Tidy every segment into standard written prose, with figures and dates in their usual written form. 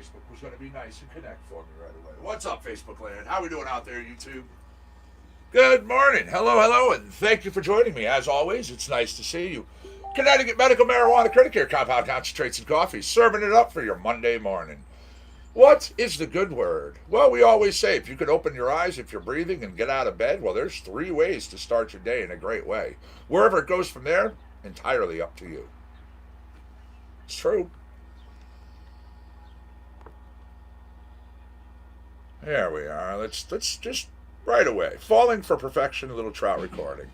Facebook was going to be nice and connect for me right away. What's up, Facebook land? How we doing out there, YouTube? Good morning. Hello, hello, and thank you for joining me. As always, it's nice to see you. Connecticut Medical Marijuana Critic here, compound concentrates and coffee, serving it up for your Monday morning. What is the good word? Well, we always say if you could open your eyes, if you're breathing, and get out of bed, well, there's 3 ways to start your day in a great way. Wherever it goes from there, entirely up to you. It's true. There we are. Let's just right away. Falling for Perfection, a little trout recording.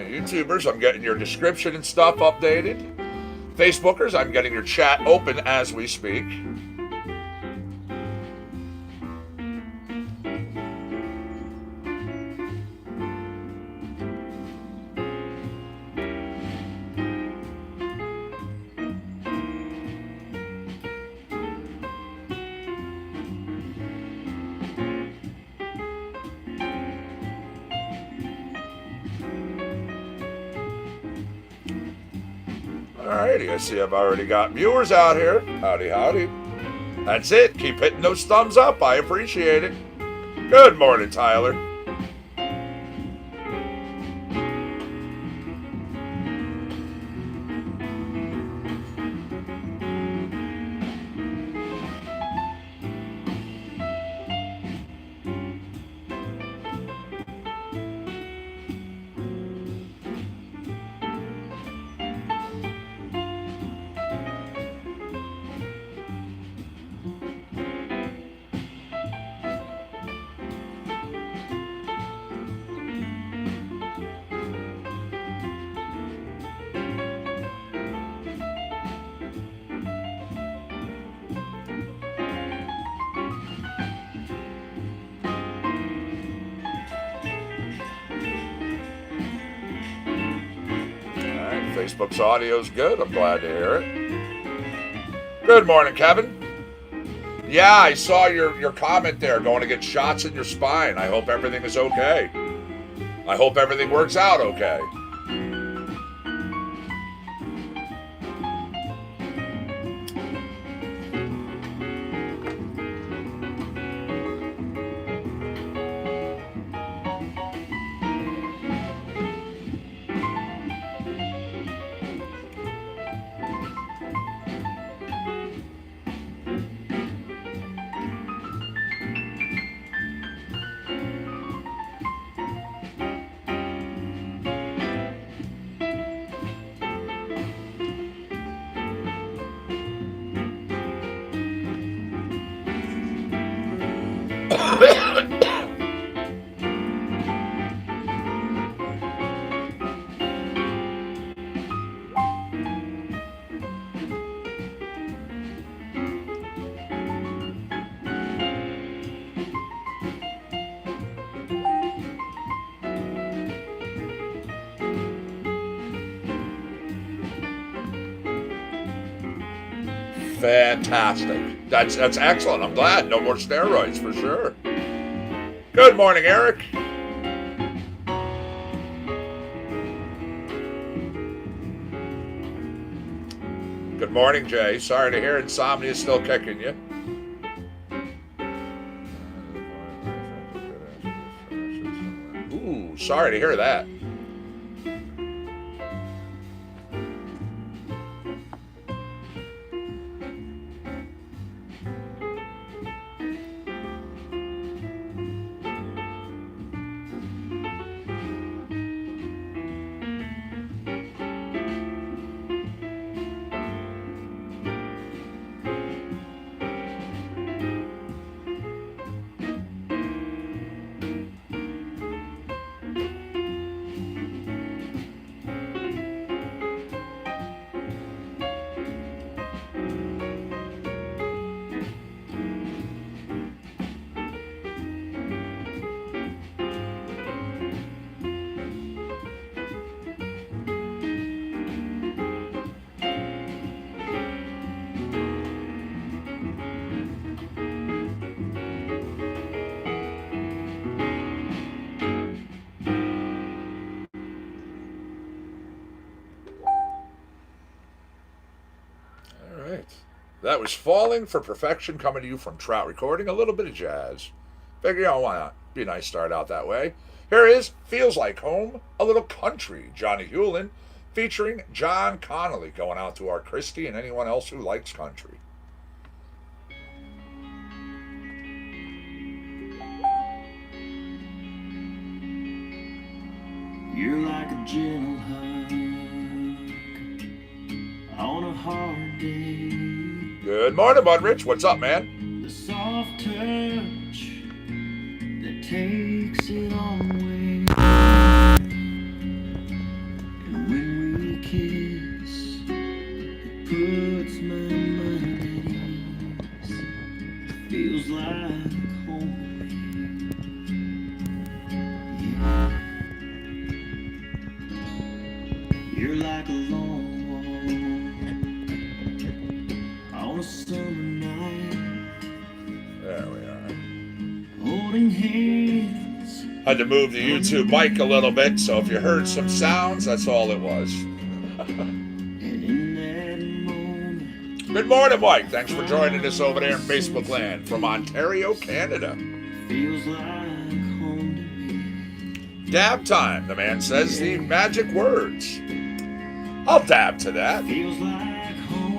YouTubers, I'm getting your description and stuff updated. Facebookers, I'm getting your chat open as we speak. Alrighty, I see I've already got viewers out here. Howdy, howdy. That's it. Keep hitting those thumbs up. I appreciate it. Good morning, Tyler. Facebook's audio's good. I'm glad to hear it. Good morning, Kevin. Yeah, I saw your comment there, going to get shots in your spine. I hope everything is okay. I hope everything works out okay. Fantastic. That's excellent. I'm glad. No more steroids for sure. Good morning, Eric. Good morning, Jay. Sorry to hear insomnia's still kicking you. Ooh, sorry to hear that. right. That was Falling for Perfection coming to you from Trout Recording. A little bit of jazz. Figure, why not? Be a nice start out that way. Here is Feels Like Home, a little country. Johnny Hewlin featuring John Connolly, going out to our Christie and anyone else who likes country. You're like a gentle hug on a hard day. Good morning, Bud Rich. What's up, man? The soft touch that takes it all away. And when we kiss, it puts my mind at ease. It feels like home. Yeah. You're like a long walk on a summer night. There we are. Holding hands. Had to move the YouTube mic a little bit, so if you heard some sounds, that's all it was. And in that moment, Good morning, Mike. Thanks for joining us over there in Facebook land from Ontario, Canada. feels like home to me. Dab time, the man says the magic words. I'll dab to that. Feels like home.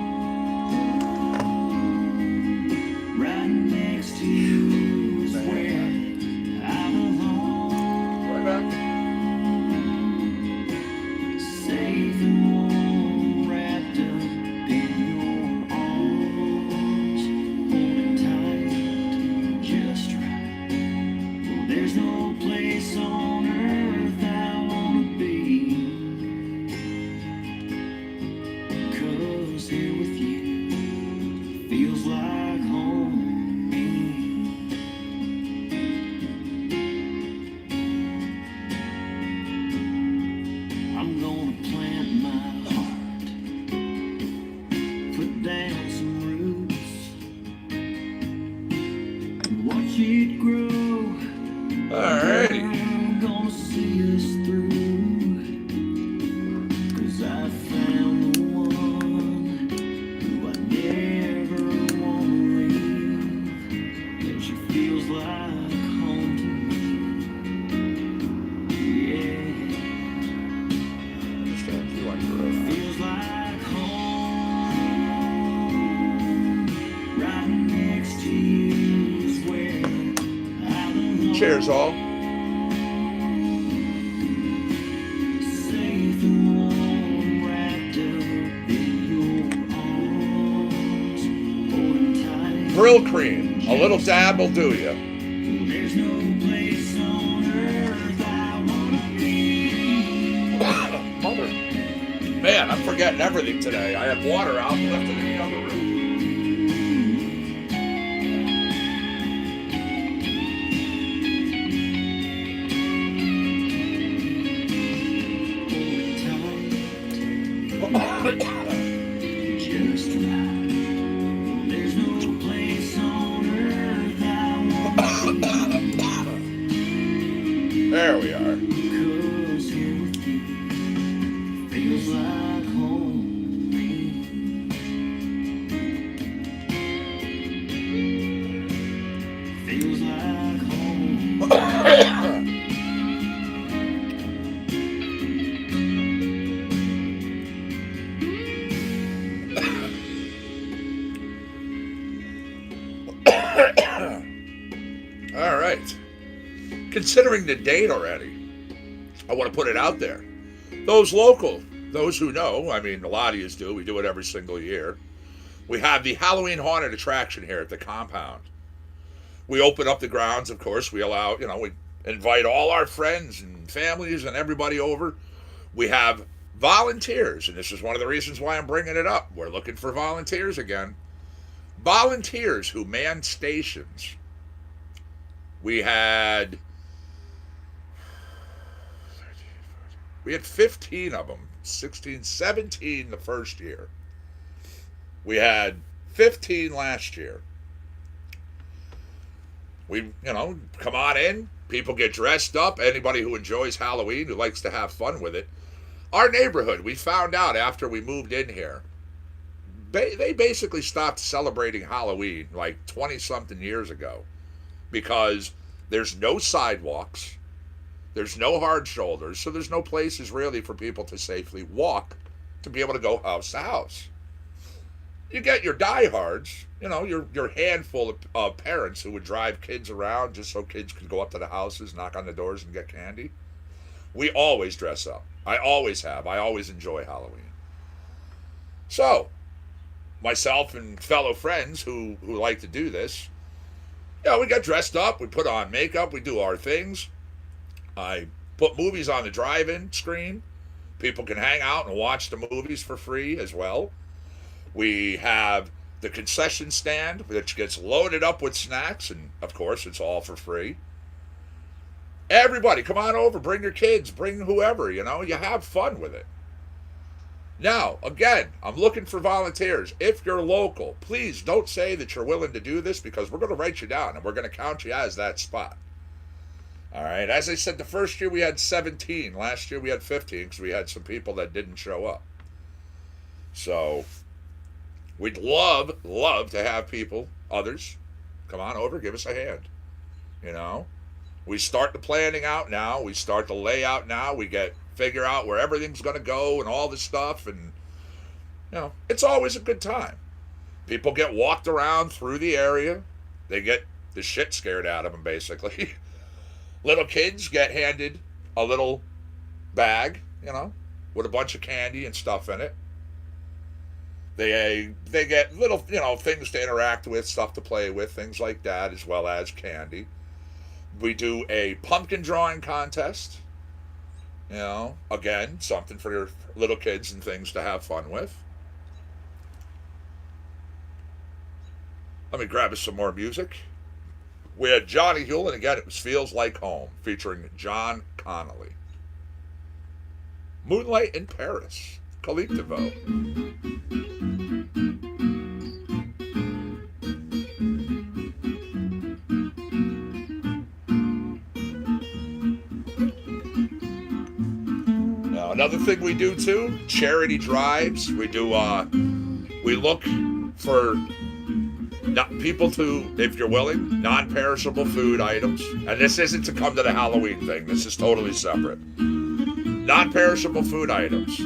Right next to you is where I belong. Right back. Safe and warm, wrapped up in your arms, holding tight, just right. Well, there's no place on earth I wanna be, 'cause here with you feels like home to me. I'm gonna plant my heart, put down some roots, and watch it grow. Alrighty. I'm gonna see us through, 'cause I found the one who I never wanna leave, and she feels like home to me. Yeah. Feels like home, right next to you is where I belong. Cheers, all. Safe and warm, wrapped up in your arms, holding tight. Grill cream. A little dab will do you. There's no place on earth I wanna be. Mother. Man, I'm forgetting everything today. I have water out and left it in the other room. Holding tight, just right. There's no place on earth I wanna be. There we are. 'Cause here with you feels like home to me. Feels like home. All right. Considering the date already, I want to put it out there. Those local, those who know, I mean, a lot of you do. We do it every single year. We have the Halloween haunted attraction here at the compound. We open up the grounds, of course. We allow, we invite all our friends and families and everybody over. We have volunteers, and this is one of the reasons why I'm bringing it up. We're looking for volunteers again. Volunteers who man stations. We had 15 of them, 16, 17 the first year. We had 15 last year. We, come on in. People get dressed up. Anybody who enjoys Halloween, who likes to have fun with it. Our neighborhood, we found out after we moved in here, they basically stopped celebrating Halloween like 20-something years ago because there's no sidewalks, there's no hard shoulders, so there's no places really for people to safely walk to be able to go house to house. You get your diehards, your handful of parents who would drive kids around just so kids could go up to the houses, knock on the doors, and get candy. We always dress up. I always have. I always enjoy Halloween. So, myself and fellow friends who like to do this, we get dressed up, we put on makeup, we do our things. I put movies on the drive-in screen. People can hang out and watch the movies for free as well. We have the concession stand, which gets loaded up with snacks, and of course, it's all for free. Everybody, come on over, bring your kids, bring whoever, you have fun with it. Now, again, I'm looking for volunteers. If you're local, please don't say that you're willing to do this because we're going to write you down and we're going to count you as that spot. All right, as I said, the first year we had 17. Last year we had 15 because we had some people that didn't show up. So, we'd love to have people, others, come on over, give us a hand. We start the planning out now. We start the layout now. We figure out where everything's going to go and all this stuff. And, it's always a good time. People get walked around through the area. They get the shit scared out of them, basically. Little kids get handed a little bag, with a bunch of candy and stuff in it. They get little, things to interact with, stuff to play with, things like that, as well as candy. We do a pumpkin drawing contest. Again, something for your little kids and things to have fun with. Let me grab us some more music. We had Johnny Hewlett, and again, it was Feels Like Home, featuring John Connolly. Moonlight in Paris, Calique DeVoe. Another thing we do too, charity drives. We do, we look for people to, if you're willing, non-perishable food items. And this isn't to come to the Halloween thing. This is totally separate. Non-perishable food items.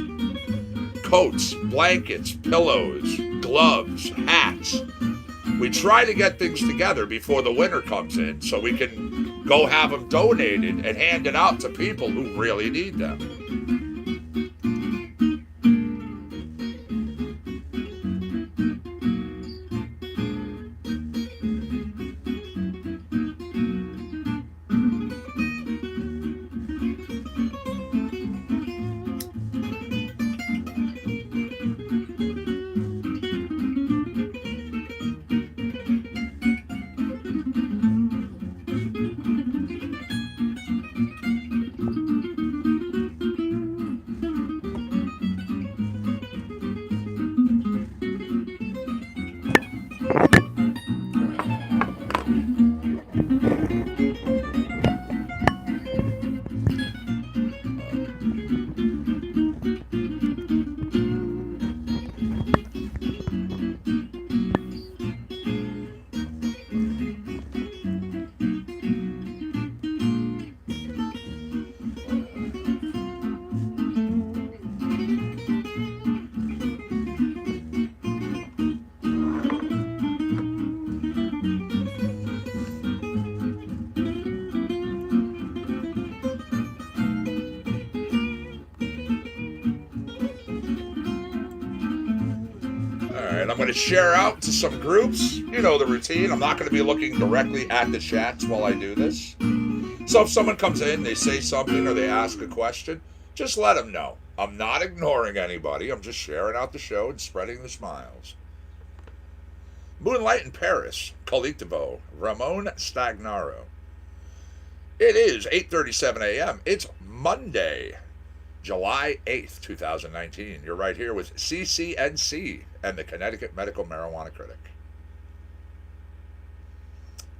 Coats, blankets, pillows, gloves, hats. We try to get things together before the winter comes in so we can go have them donated and handed out to people who really need them. I'm going to share out to some groups. You know the routine. I'm not going to be looking directly at the chats while I do this. So if someone comes in, they say something or they ask a question, just let them know. I'm not ignoring anybody. I'm just sharing out the show and spreading the smiles. Moonlight in Paris, Calique DeVoe, Ramon Stagnaro. It is 8:37 a.m. It's Monday, July 8th, 2019. You're right here with CCNC and the Connecticut Medical Marijuana Critic.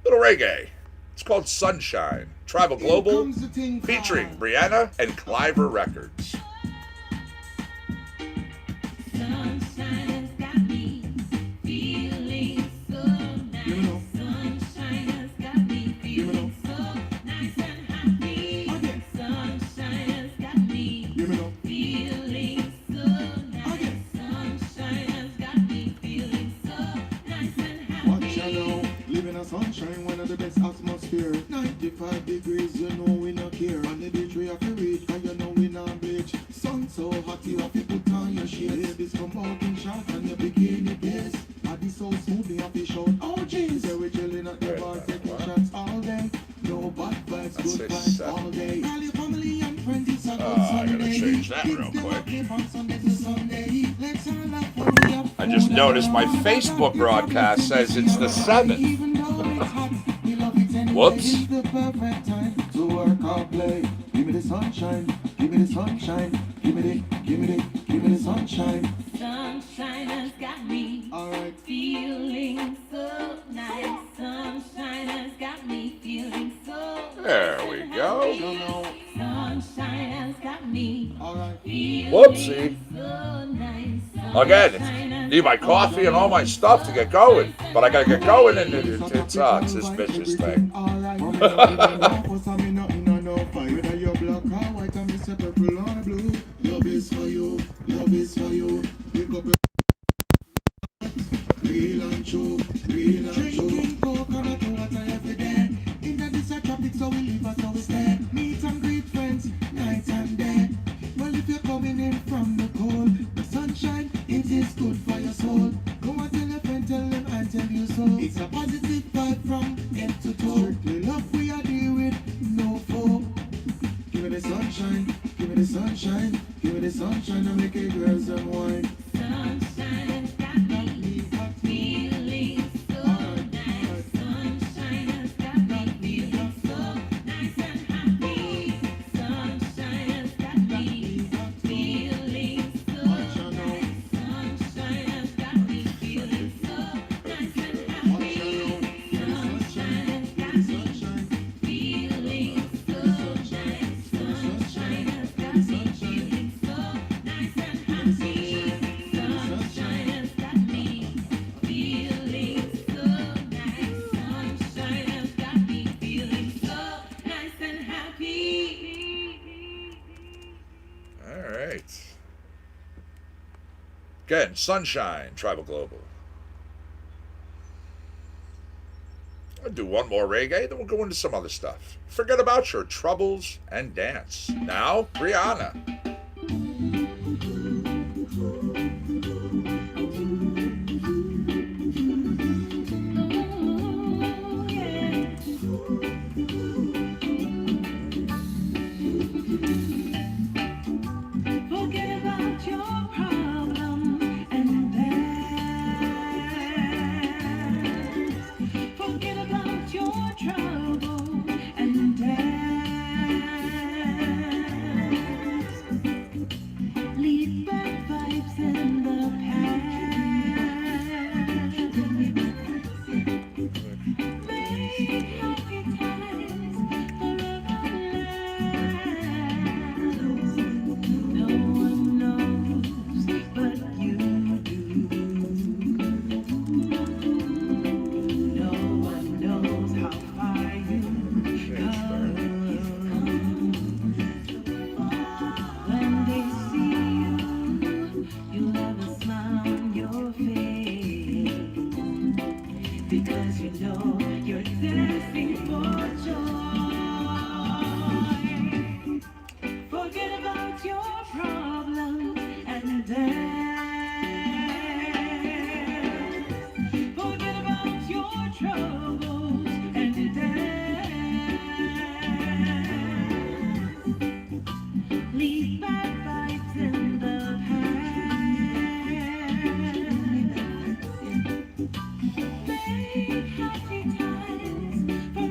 Little reggae. It's called Sunshine. Tribal Global, featuring Brianna and Cliver Records. Sunshine has got me. sunshine, one of the best atmosphere. 95 degrees, you know we not care. On the beach we have to reach, and you know we not bleach. Sun so hot, you have to put on your shades. Ladies come out in shorts and your bikini base. Body so smooth, you have to shout, oh jeez. So we chilling at the bar, taking shots all day. No bad vibes, good vibes all day. All your family and friends, it's a good Sunday. I gotta change that real quick. From Sunday to Sunday. Let's all have fun, we have I just noticed my Facebook broadcast says it's the 7th. Whoops. It's the perfect time to work or play. Give me the sunshine, give me the sunshine, give me the sunshine. Sunshine has got me Alright. feeling so nice. Sunshine has got me feeling so There we go. So now, Sunshine has got me alright. feeling Whoopsie. so nice. Again, need my coffee and all my stuff to get going. But I gotta get going, and it's this vicious thing. Love is for you, love is for you. Pick up real and true, real and true. Drinking coconut water every day. In the desert tropics, so we live as how we stay. Meet and greet friends, night and day. Well, if you're coming in from the cold, the sunshine, it is good for your soul. Go and tell your friend, tell them I tell you so. It's a positive vibe from head to toe. Strictly love we are deal with, no foe. Give me the sunshine, give me the sunshine, give me the sunshine and make it girls and wine. Sunshine has got me feeling so nice. Sunshine has got me feeling so nice and happy. Sunshine has got me feeling so nice. Sunshine has got me feeling so nice and happy. Sunshine has got me feeling so nice. Sunshine has got me feeling so nice and happy. Sunshine has got me feeling so nice. Sunshine has got me feeling so nice and happy. All right. Again, Sunshine, Tribal Global. I'll do one more reggae, then we'll go into some other stuff. Forget about your troubles and dance. Now, Rihanna. Forget about your problem and dance. Forget about your trouble and dance. Leave bad vibes in the past. Make happy times forever last. No one knows but you do. No one knows how far you've come. When they see you, you'll have a smile on your face, because you know you're dancing for joy. Forget about your problems and dance. Forget about your troubles and dance. Leave bad vibes in the past. Make happy times forever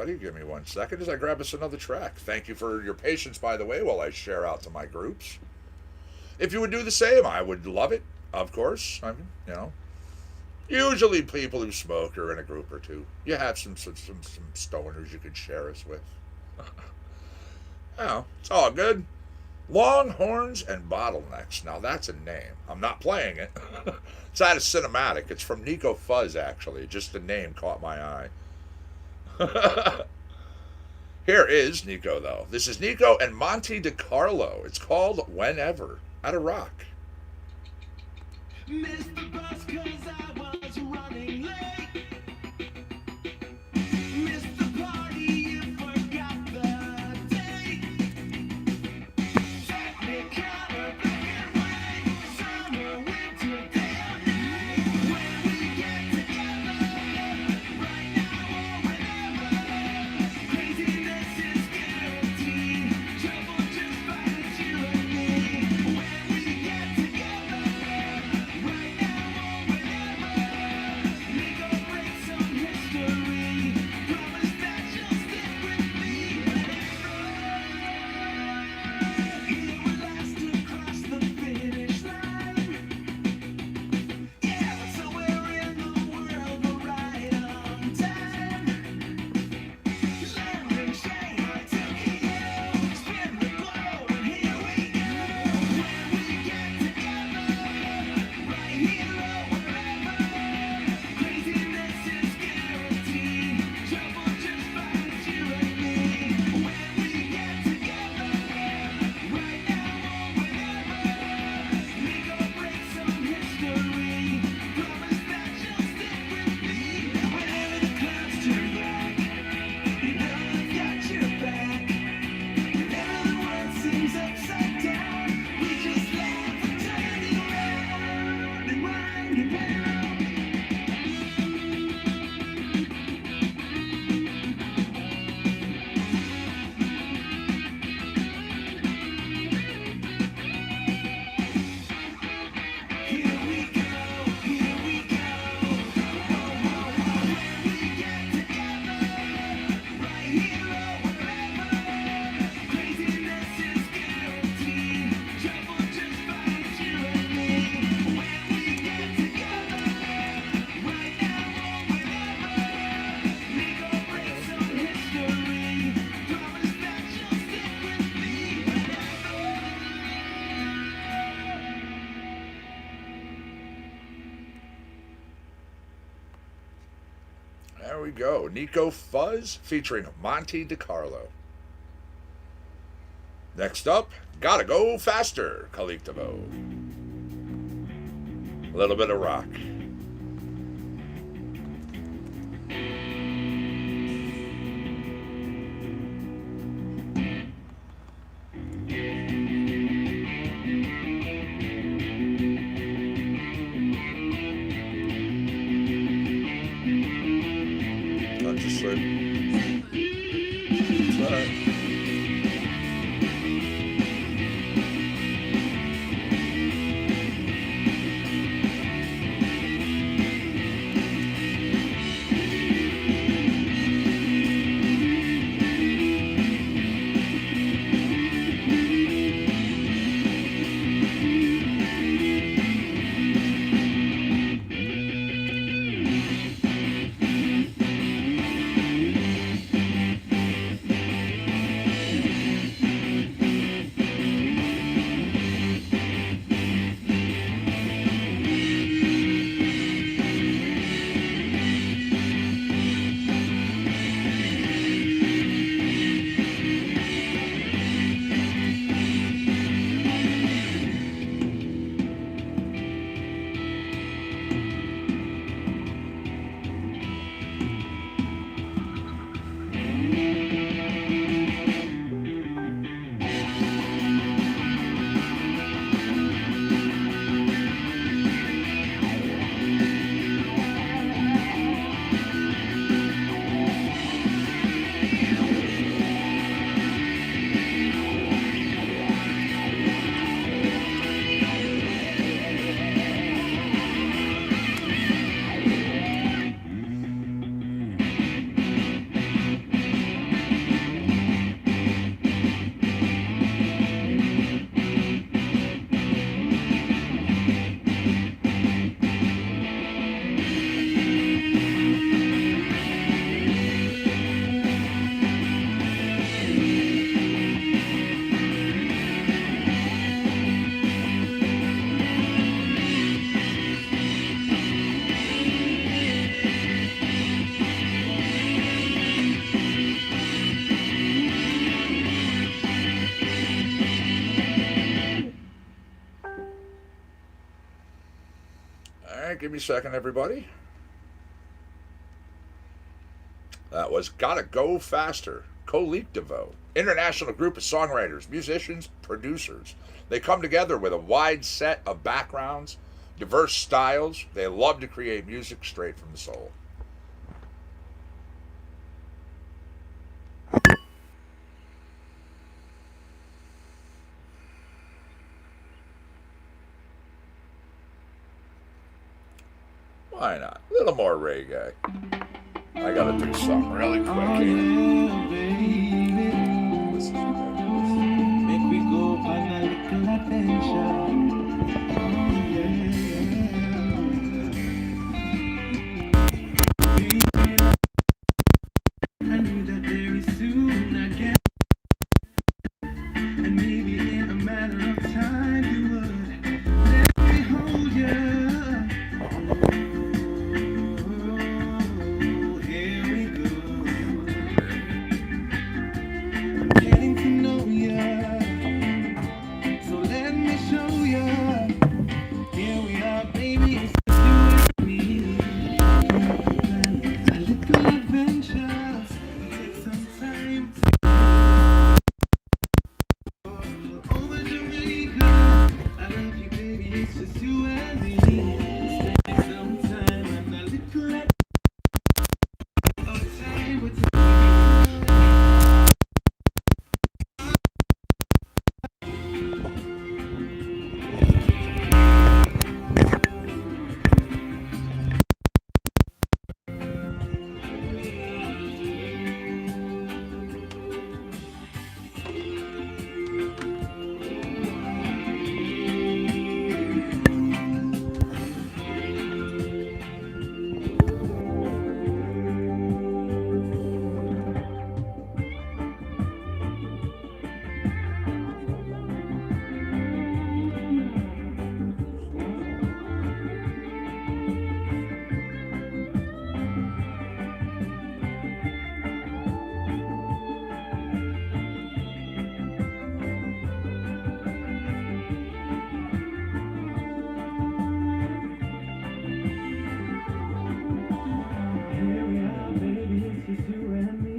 everybody. Give me 1 second as I grab us another track. Thank you for your patience, by the way, while I share out to my groups. If you would do the same, I would love it, of course. I mean, usually people who smoke are in a group or two. You have some stoners you could share us with. It's all good. Longhorns and Bottlenecks. Now that's a name. I'm not playing it. It's out of cinematic. It's from Nico Fuzz, actually. Just the name caught my eye. Here is Nico, though. This is Nico and Monte DiCarlo. It's called Whenever. Out of Rock. Missed the bus 'cause I was running late. Missed the party, you forgot the date. Technicolor, black and white, summer, winter, day or night. When we get together, right now or whenever, craziness is guaranteed. Trouble just finds you and me. When we get together, right now or whenever, we gon' break some history. Promise that you'll stick with me whenever. Here we last across the finish line. Yeah, but somewhere in the world we're right on time. London, Shanghai, Tokyo, spin the globe, and here we go. When we get together, right here or wherever, craziness is guaranteed. Trouble just finds you and me. When we get together, right now or whenever, we gon' break some history. Promise that you'll stick with me. Whenever the clouds turn black, you know I've got your back. Whenever the world seems upside down, we just laugh and turn it around and wind it down. Here we go, here we go. When we get together, right here or wherever, craziness is guaranteed. Trouble just finds you and me. When we get together, right now or whenever, we gon' break some history. Promise that you'll stick with me whenever. There we go. Nico Fuzz featuring Monte DiCarlo. Next up, Gotta Go Faster, Collectivo. A little bit of rock. Not just like. It's all right. right, give me a second, everybody. That was Gotta Go Faster, Collectivo, international group of songwriters, musicians, producers. They come together with a wide set of backgrounds, diverse styles. They love to create music straight from the soul. Why not? A little more reggae. I gotta do something really quick Oh here. yeah, baby. This is ridiculous. Make we go on a little adventure. Oh yeah. Baby, I knew that very soon again. And maybe in a matter of time you would let me hold you. Oh, here we go. I'm getting to know ya, so let me show ya. Here we are, baby, it's just you and me. A little adventure, take some time over Jamaica. I love you, baby, it's just you and me. Spending some time and a little of time with you. Here we are, baby, it's just you and me.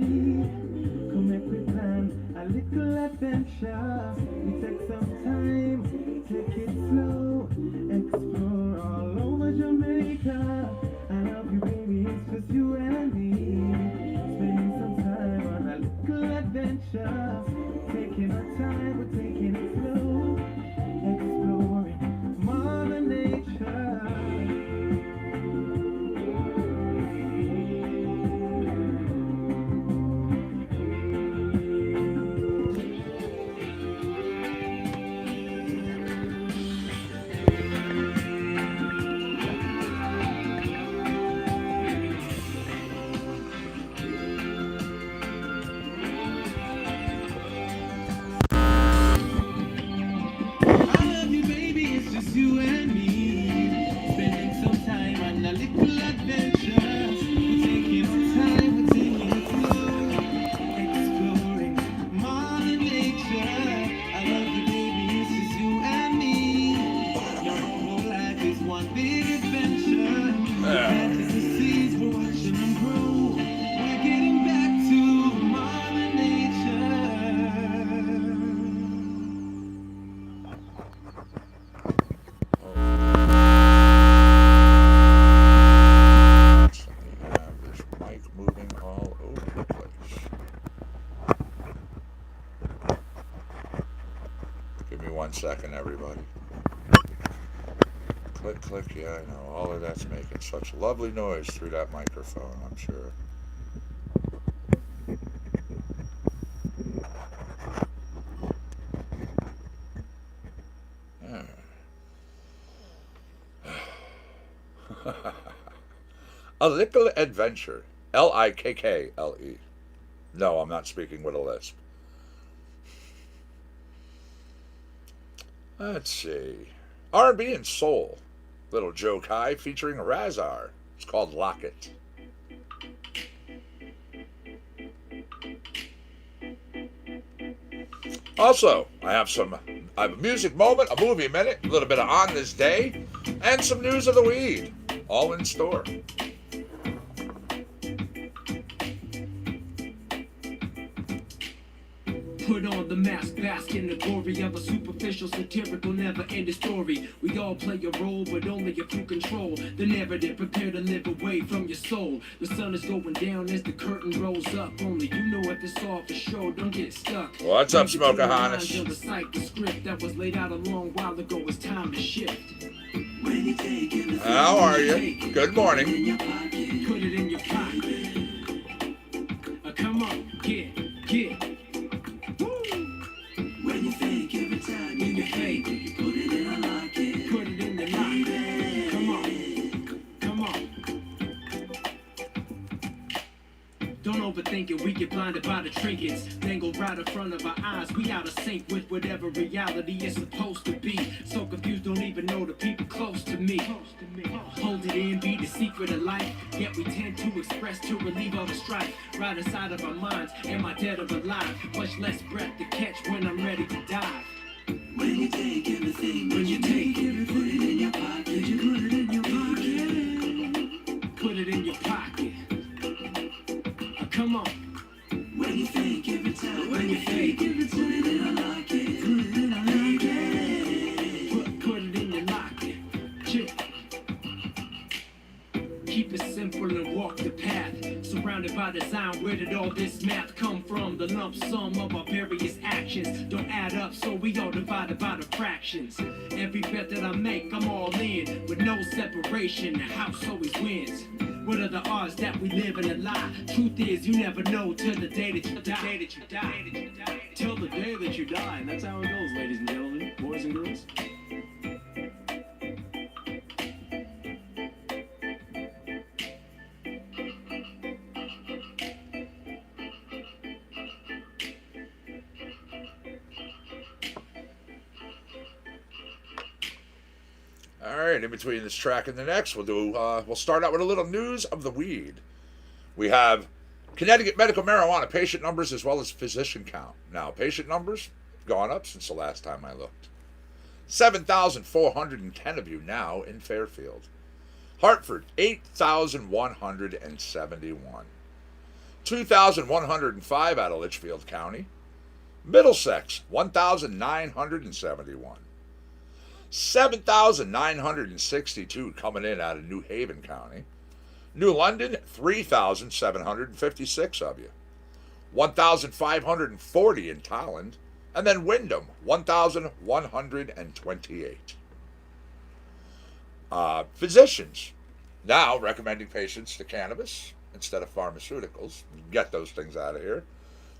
Come make we plan a little adventure. We take some time, take it slow, explore all over Jamaica. I love you, baby, it's just you and me. Spending some time on a little adventure. Taking our time, we're taking it slow, exploring Mother Nature. I love you, baby, it's just you and me. Spending some time on a little adventure. We're taking our time, we're taking it slow, exploring Mother Nature. I love you, baby, it's just you and me. Your whole life is one big adventure. Planting the seeds, we're watching them grow. We're getting back to Mother Nature. I have this mic moving all over the place. Give me 1 second, everybody. Click, click, yeah, I know. All of that's making such lovely noise through that microphone, I'm sure. A Little Adventure. Likkle. No, I'm not speaking with a lisp. Let's see. R&B and Soul. Little Joe Kai featuring Razar. It's called Lock It. Also, I have a music moment, a movie minute, a little bit of On This Day, and some news of the weed. all in store. Put on the mask, bask in the glory of a superficial, satirical, never-ending story. We all play a role, but only if you control the narrative. Prepare to live away from your soul. The sun is going down as the curtain rolls up. Only you know if it's all for sure. Don't get stuck. What's up, Smoker Hannes? The script that was laid out a long while ago. It's time to shift. How are you? Good morning. Put it in your pocket. Come on, get. When you think every time you fake, you put it in a locket. Put it in the locket. Come on. Don't overthink it, we get blinded by the trinkets. Dangle right in front of our eyes. We out of sync with whatever reality is supposed to be. So confused, don't even know the people close to me. Hold it in, be the secret of life. Yet we tend to express to relieve all the strife. Right inside of our minds, am I dead or alive? Much less breath to catch when I'm ready to dive. When you take everything, put it in your pocket. You put it in your pocket. Put it in your pocket. Come on. When you think every time, when you fake, put it in a locket. Put it in a locket. Put it in your locket. Chill. Keep it simple and walk the path. Surrounded by design, where did all this math come from? The lump sum of our various actions don't add up, so we all divided by the fractions. Every bet that I make, I'm all in, with no separation. The house always wins. What are the odds that we live in a lie? Truth is, you never know till the day that you die. Till the day that you die. And that's how it goes, ladies and gentlemen, boys and girls. All right, in between this track and the next, we'll start out with a little news of the weed. We have Connecticut Medical Marijuana patient numbers as well as physician count. Now, patient numbers have gone up since the last time I looked. 7,410 of you now in Fairfield. Hartford, 8,171. 2,105 out of Litchfield County. Middlesex, 1,971. 7,962 coming in out of New Haven County. New London, 3,756 of you. 1,540 in Tolland. And then Wyndham, 1,128. Physicians now recommending patients to cannabis instead of pharmaceuticals. Get those things out of here.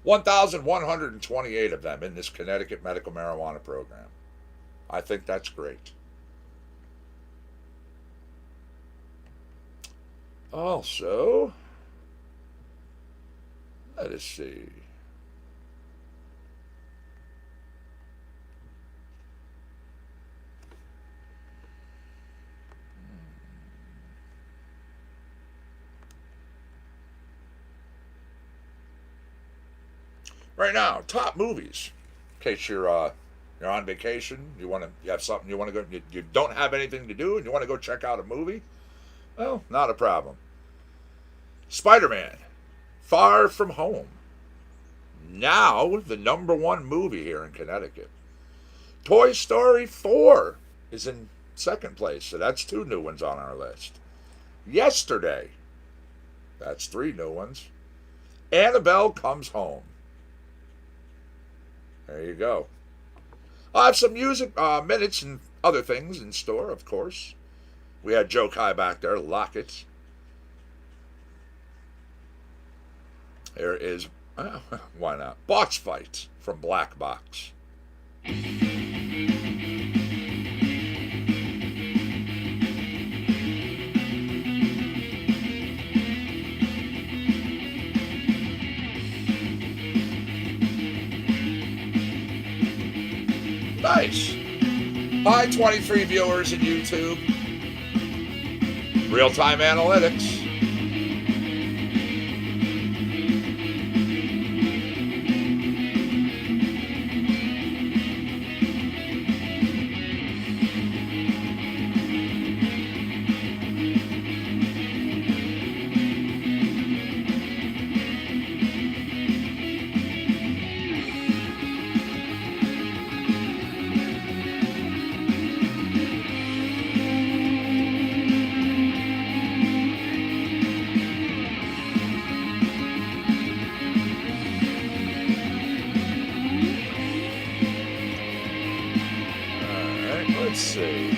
1,128 of them in this Connecticut Medical Marijuana program. I think that's great. Also, let us see. Right now, top movies. In case you're on vacation, you have something you want to go, you don't have anything to do, and you want to go check out a movie. Well, not a problem. Spider-Man, Far From Home. Now the #1 movie here in Connecticut. Toy Story 4 is in second place, so that's 2 new ones on our list. Yesterday, that's 3 new ones. Annabelle Comes Home. There you go. I'll have some music, minutes and other things in store, of course. We had Joe Kai back there, Lockett. There is, why not? Box Fight from Black Box. Nice. Hi, 23 viewers in YouTube. Real-time analytics. Let's see.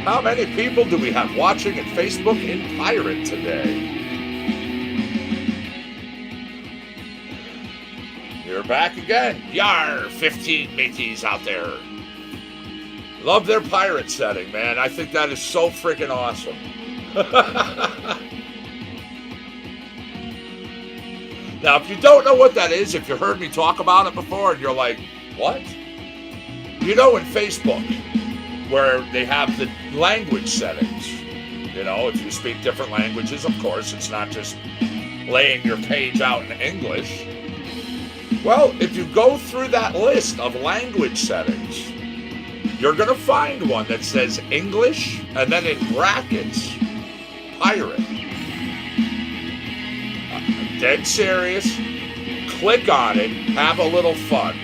How many people do we have watching at Facebook in Pirate today? You're back again. Yar, 15 mateys out there. Love their pirate setting, man. I think that is so freaking awesome. Now, if you don't know what that is, if you heard me talk about it before and you're like, what? You know, in Facebook, where they have the language settings. You know, if you speak different languages, of course, it's not just laying your page out in English. Well, if you go through that list of language settings, you're going to find one that says English and then in brackets, pirate. I'm dead serious. Click on it, have a little fun.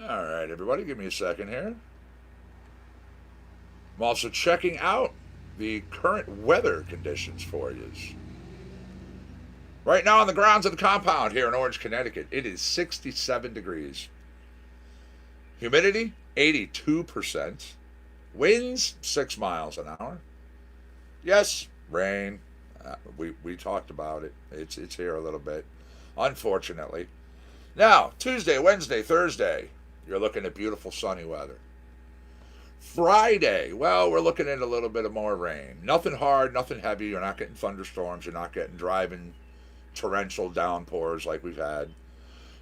All right, everybody, give me a second here. I'm also checking out the current weather conditions for you. Right now on the grounds of the compound here in Orange, Connecticut, it is 67 degrees. Humidity, 82%. Winds, 6 miles an hour. Yes, rain. We talked about it. It's here a little bit, unfortunately. Now, Tuesday, Wednesday, Thursday, you're looking at beautiful sunny weather. Friday, well, we're looking at a little bit of more rain. Nothing hard, nothing heavy. You're not getting thunderstorms. You're not getting driving torrential downpours like we've had.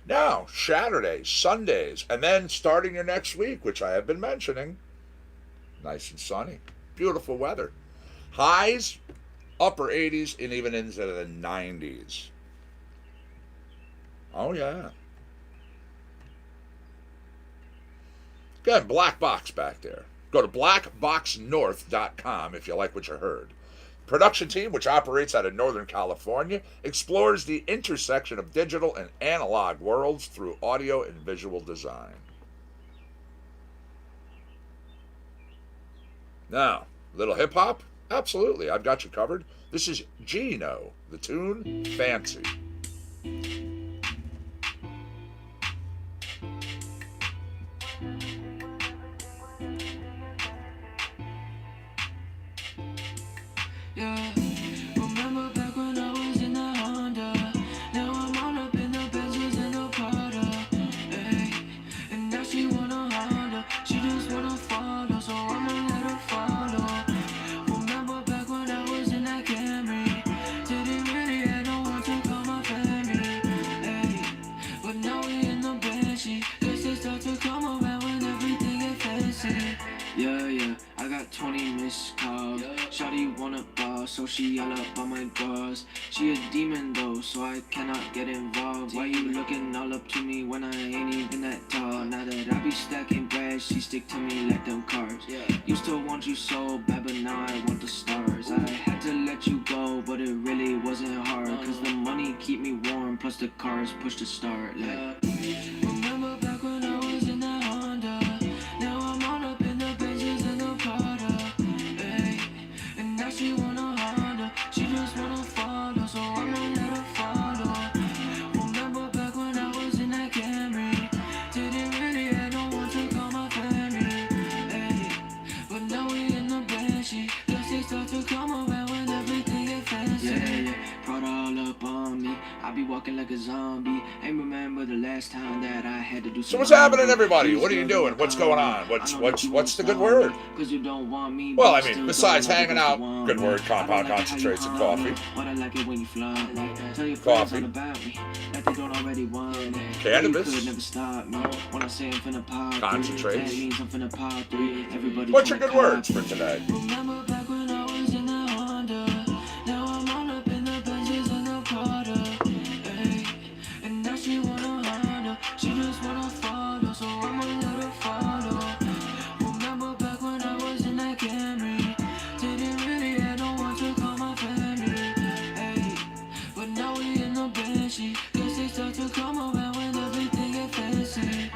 Now, Saturdays, Sundays, and then starting your next week, which I have been mentioning, nice and sunny. Beautiful weather. Highs, upper 80s, and even into the 90s. Oh, yeah. Again, Black Box back there. Go to blackboxnorth.com if you like what you heard. Production team, which operates out of Northern California, explores the intersection of digital and analog worlds through audio and visual design. Now, little hip-hop? Absolutely, I've got you covered. This is Gino, the tune Fancy. Yeah, remember back when I was in the Honda. Now I'm all up in the Benzes and the Prada. Hey, and now she wanna Honda. She just wanna follow, so I'ma let her follow. Remember back when I was in that Camry. Didn't really have no one to call my family. Hey, but now we in the Banshee. Guess they start to come around when everything get fancy. Yeah, I got 20 missed calls. Shawty wanna boss, so she all up on my bras. She a demon though, so I cannot get involved. Why you looking all up to me when I ain't even that tall? Now that I be stacking bread, she stick to me like them cars. Used to want you so bad, but now I want the stars. I had to let you go, but it really wasn't hard. Cause the money keep me warm, plus the cars push to start. Like, remember back when I was in that Honda. Now I'm all up in the Benzes and the Prada. Hey, and now she wanna Honda. She just wanna follow, so I'ma let her follow. Remember back when I was in that Camry. Didn't really have no one to call my family. Hey, but now we in the Banshee. Guess they start to come around when everything get fancy. Yeah, Prada all up on me. I be walking like a zombie. Ain't remember the last time that I had to do So what's happening, everybody? What are you doing? What's going on? What's the good word? Cause you don't want me. Well, I mean, besides hanging out, good word, compound concentrates and coffee. But I like it when you fly. Tell your Coffee. friends all about me. Like they don't already want it. Cannabis. You could never stop me. When I say I'm finna pop three, Concentrates. that means I'm finna pop three. Everybody What's your tryna good words for copy. today? Remember back when I was in the Honda. Now I'm all up in the Benzes and the Prada. Ay, and now she wanna Honda. She just wanna follow, so I'm a little follow. Remember back when I was in that Camry. Didn't really have no one to call my family. Ay, but now we in the Banshee. Guess they start to come around when everything get fancy.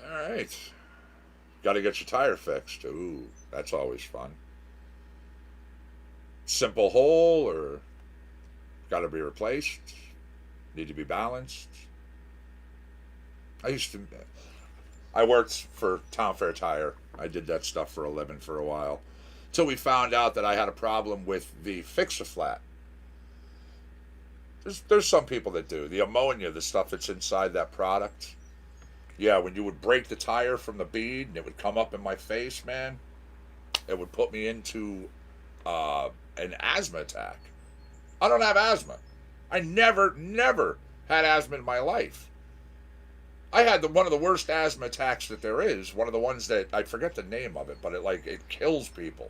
All right. Got to get your tire fixed. Ooh, that's always fun. Simple hole or got to be replaced? Need to be balanced? I worked for Town Fair Tire. I did that stuff for a living for a while. Till we found out that I had a problem with the fix-a-flat. There's some people that do. The ammonia, the stuff that's inside that product. Yeah, when you would break the tire from the bead and it would come up in my face, man, it would put me into an asthma attack. I don't have asthma. I never had asthma in my life. I had one of the worst asthma attacks that there is. One of the ones that, I forget the name of it, but it kills people.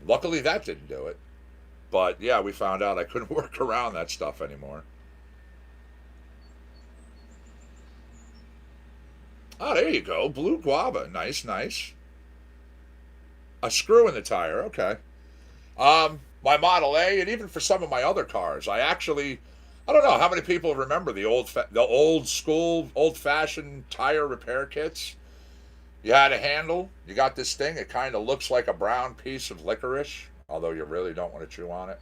Luckily that didn't do it. But yeah, we found out I couldn't work around that stuff anymore. Oh, there you go. Blue guava. Nice, nice. A screw in the tire. Okay. My Model A, and even for some of my other cars, I don't know how many people remember the old school, old-fashioned tire repair kits. You had a handle. You got this thing. It kind of looks like a brown piece of licorice, although you really don't want to chew on it.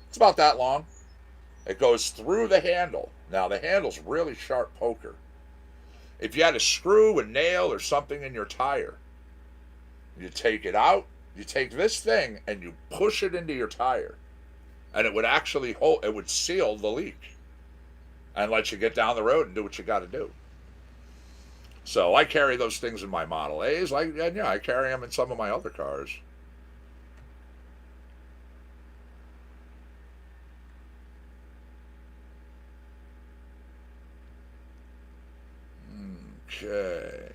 It's about that long. It goes through the handle. Now, the handle's really sharp poker. If you had a screw, a nail, or something in your tire, you take it out, you take this thing, and you push it into your tire. And it would actually it would seal the leak. And let you get down the road and do what you got to do. So I carry those things in my Model A's. I carry them in some of my other cars. Okay.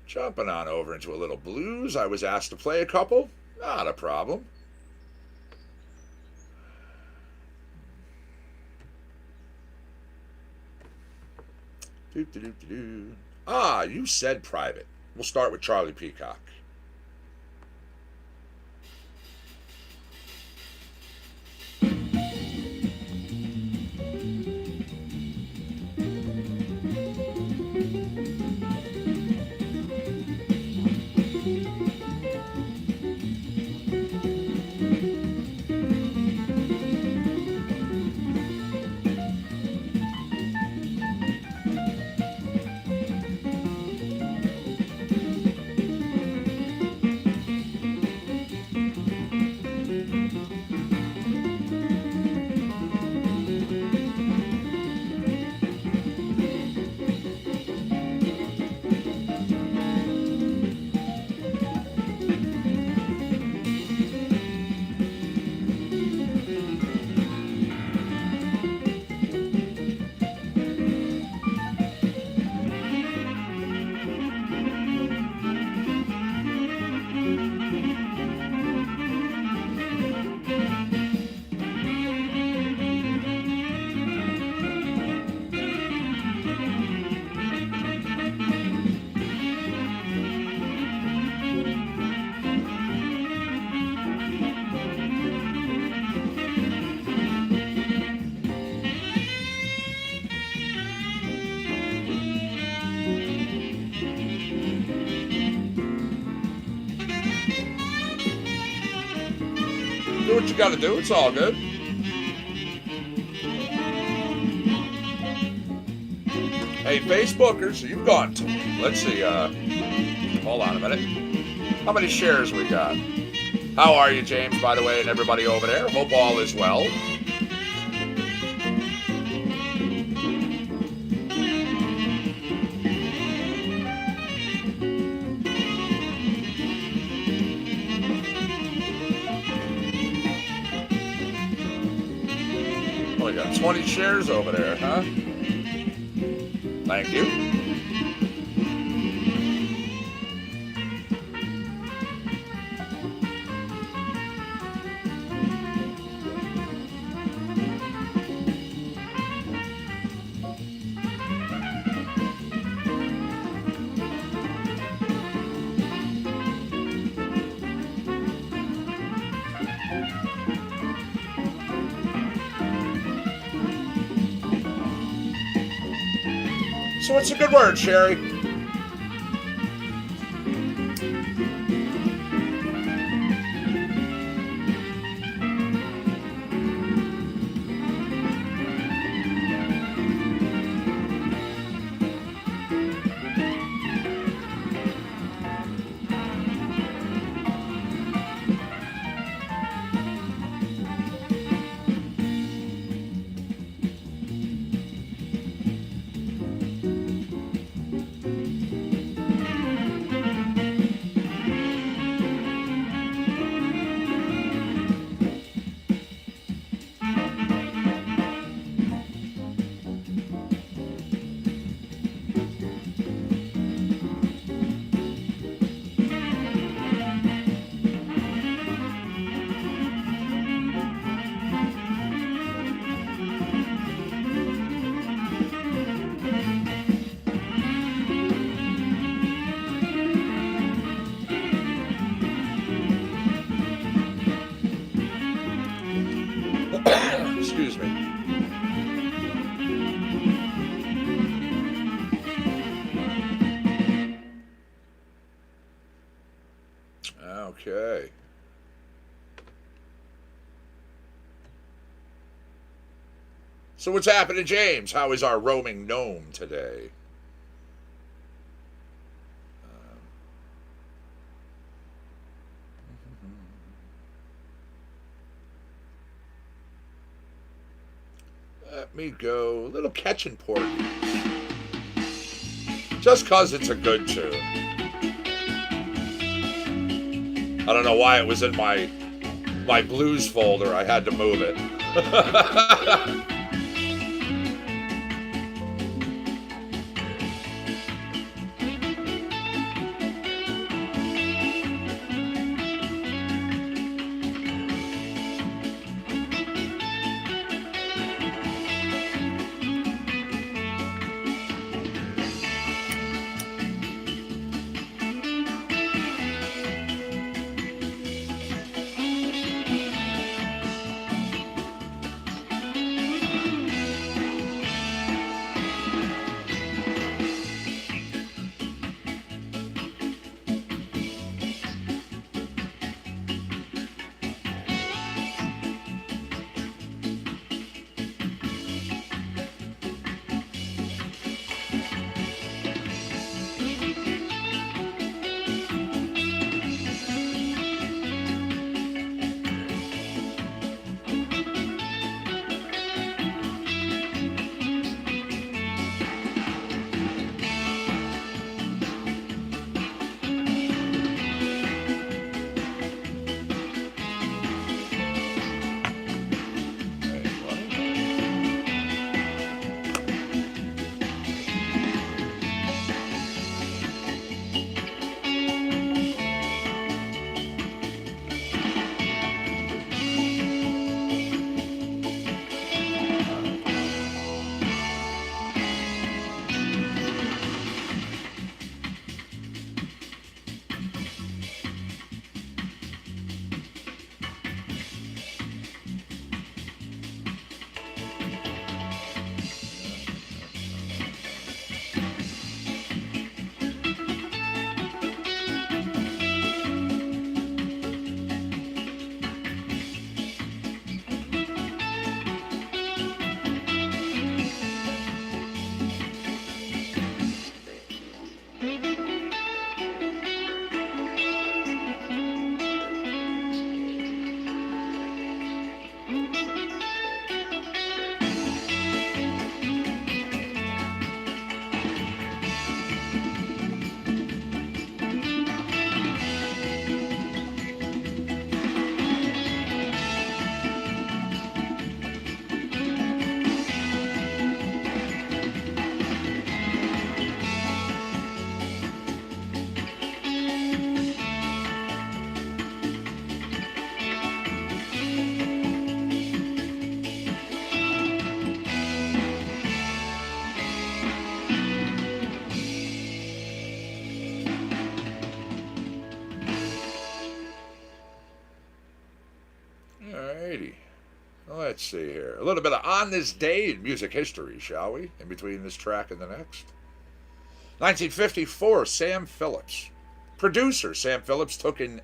Jumping on over into a little blues. I was asked to play a couple. Not a problem. Ah, you said private. We'll start with Charlie Peacock. what you got to do. It's all good. Hey, Facebookers, you've gone to. Let's see. Hold on a minute. How many shares we got? How are you, James, by the way, and everybody over there? Hope all is well. Oh, we got 20 shares over there, huh? Thank you. So what's a good word, Sherry? Excuse me. Okay. So what's happening, James? How is our roaming gnome today? Let me go a little Catchin' Porgies. Just cause it's a good tune. I don't know why it was in my blues folder. I had to move it. Let's see here. A little bit of On This Day in music history, shall we? In between this track and the next. 1954, Sam Phillips. Producer Sam Phillips took an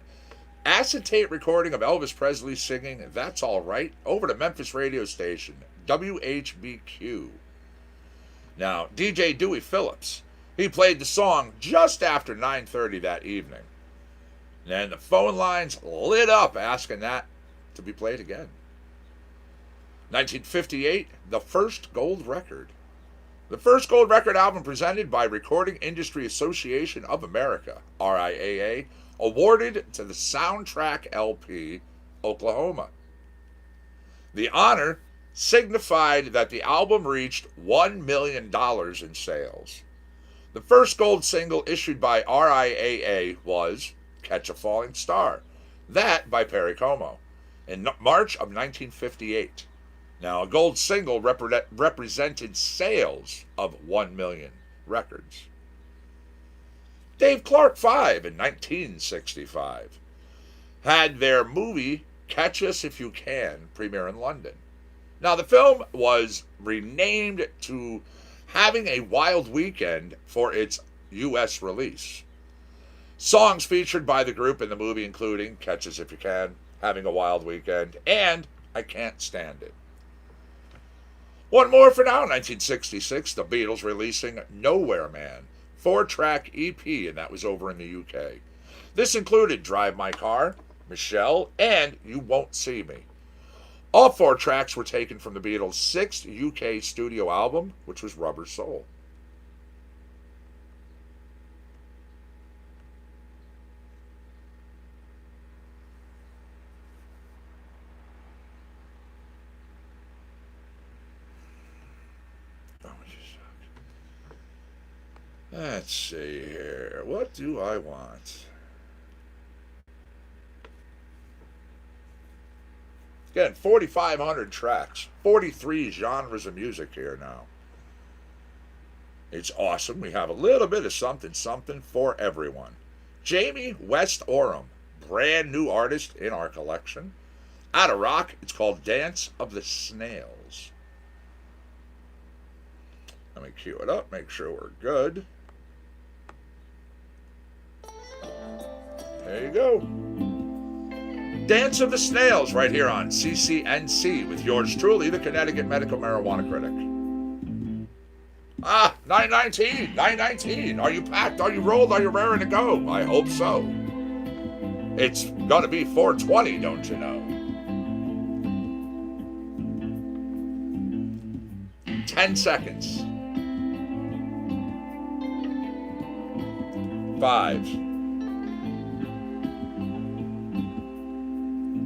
acetate recording of Elvis Presley singing That's All Right over to Memphis radio station WHBQ. Now, DJ Dewey Phillips, he played the song just after 9:30 that evening. And the phone lines lit up asking that to be played again. 1958, the first gold record. The first gold record album presented by Recording Industry Association of America, RIAA, awarded to the Soundtrack LP, Oklahoma. The honor signified that the album reached $1 million in sales. The first gold single issued by RIAA was Catch a Falling Star, that by Perry Como, in March of 1958. Now, a gold single represented sales of 1 million records. Dave Clark 5 in 1965 had their movie Catch Us If You Can premiere in London. Now, the film was renamed to Having a Wild Weekend for its U.S. release. Songs featured by the group in the movie including Catch Us If You Can, Having a Wild Weekend, and I Can't Stand It. One more for now, 1966, the Beatles releasing Nowhere Man, 4-track EP, and that was over in the UK. This included Drive My Car, Michelle, and You Won't See Me. All 4 tracks were taken from the Beatles' 6th UK studio album, which was Rubber Soul. Let's see here. What do I want? Again, 4,500 tracks, 43 genres of music here now. It's awesome. We have a little bit of something for everyone. Jamie West Oram, brand new artist in our collection. Out of rock, it's called Dance of the Snails. Let me cue it up, make sure we're good. There you go. Dance of the Snails right here on CCNC with yours truly, the Connecticut Medical Marijuana Critic. 919. Are you packed? Are you rolled? Are you raring to go? I hope so. It's gonna be 420, don't you know? 10 seconds. 5.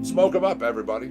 Smoke them up, everybody.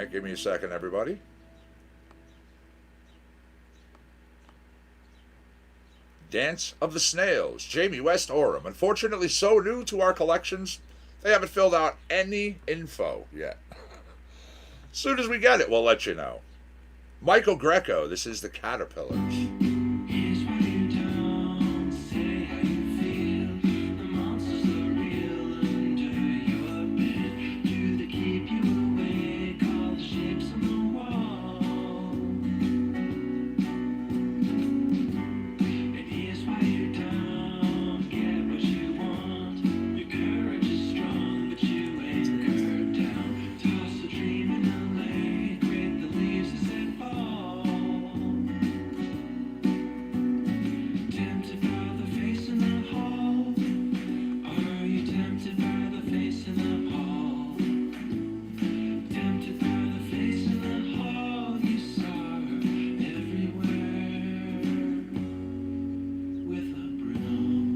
right, give me a second, everybody. Dance of the Snails, Jamie West Oram. Unfortunately, so new to our collections, they haven't filled out any info yet. As soon as we get it, we'll let you know. Michael Greco, this is the Caterpillars. Here's what you don't say how you feel. The monsters are real under your bed. Do they keep you awake? All the shapes on the wall. And here's why you don't get what you want. Your courage is strong, but you ain't curved down. Toss a dream in a lake with the leaves as they fall. Tempted by the face in the hall. Are you tempted by the face in the hall? Tempted by the face in the hall. You saw her everywhere with a broom.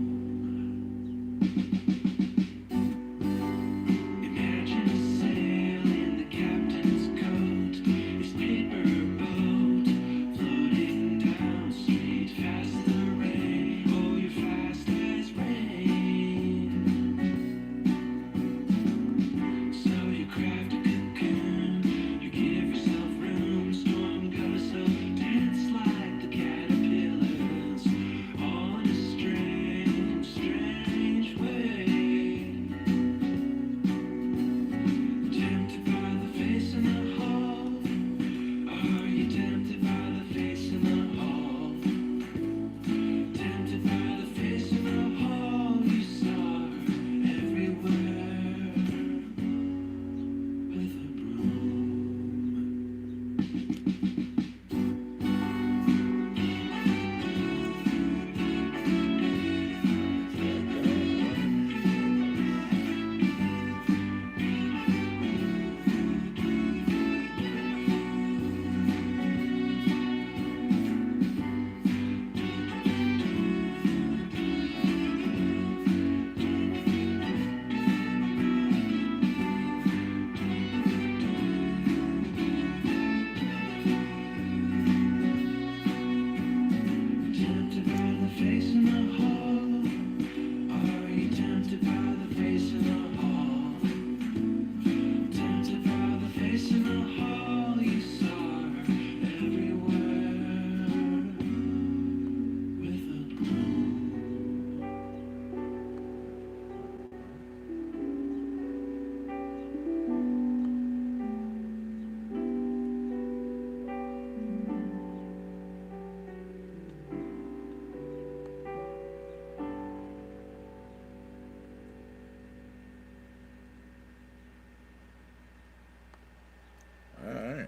Imagine a sail in the captain's coat. His paper boat floating down street fast as the rain. Oh, you're fast as rain. So you craft a cocoon. You give yourself room. Storm goes so dense like the caterpillars. All in a strange, strange way. Tempted by the face in the hall. Are you tempted by the face in the hall? Tempted by the face in the hall. You saw her everywhere with a broom. Tempted by the face in the hall. Are you tempted by the face in the hall? Tempted by the face in the hall. You saw her everywhere with a broom. All right.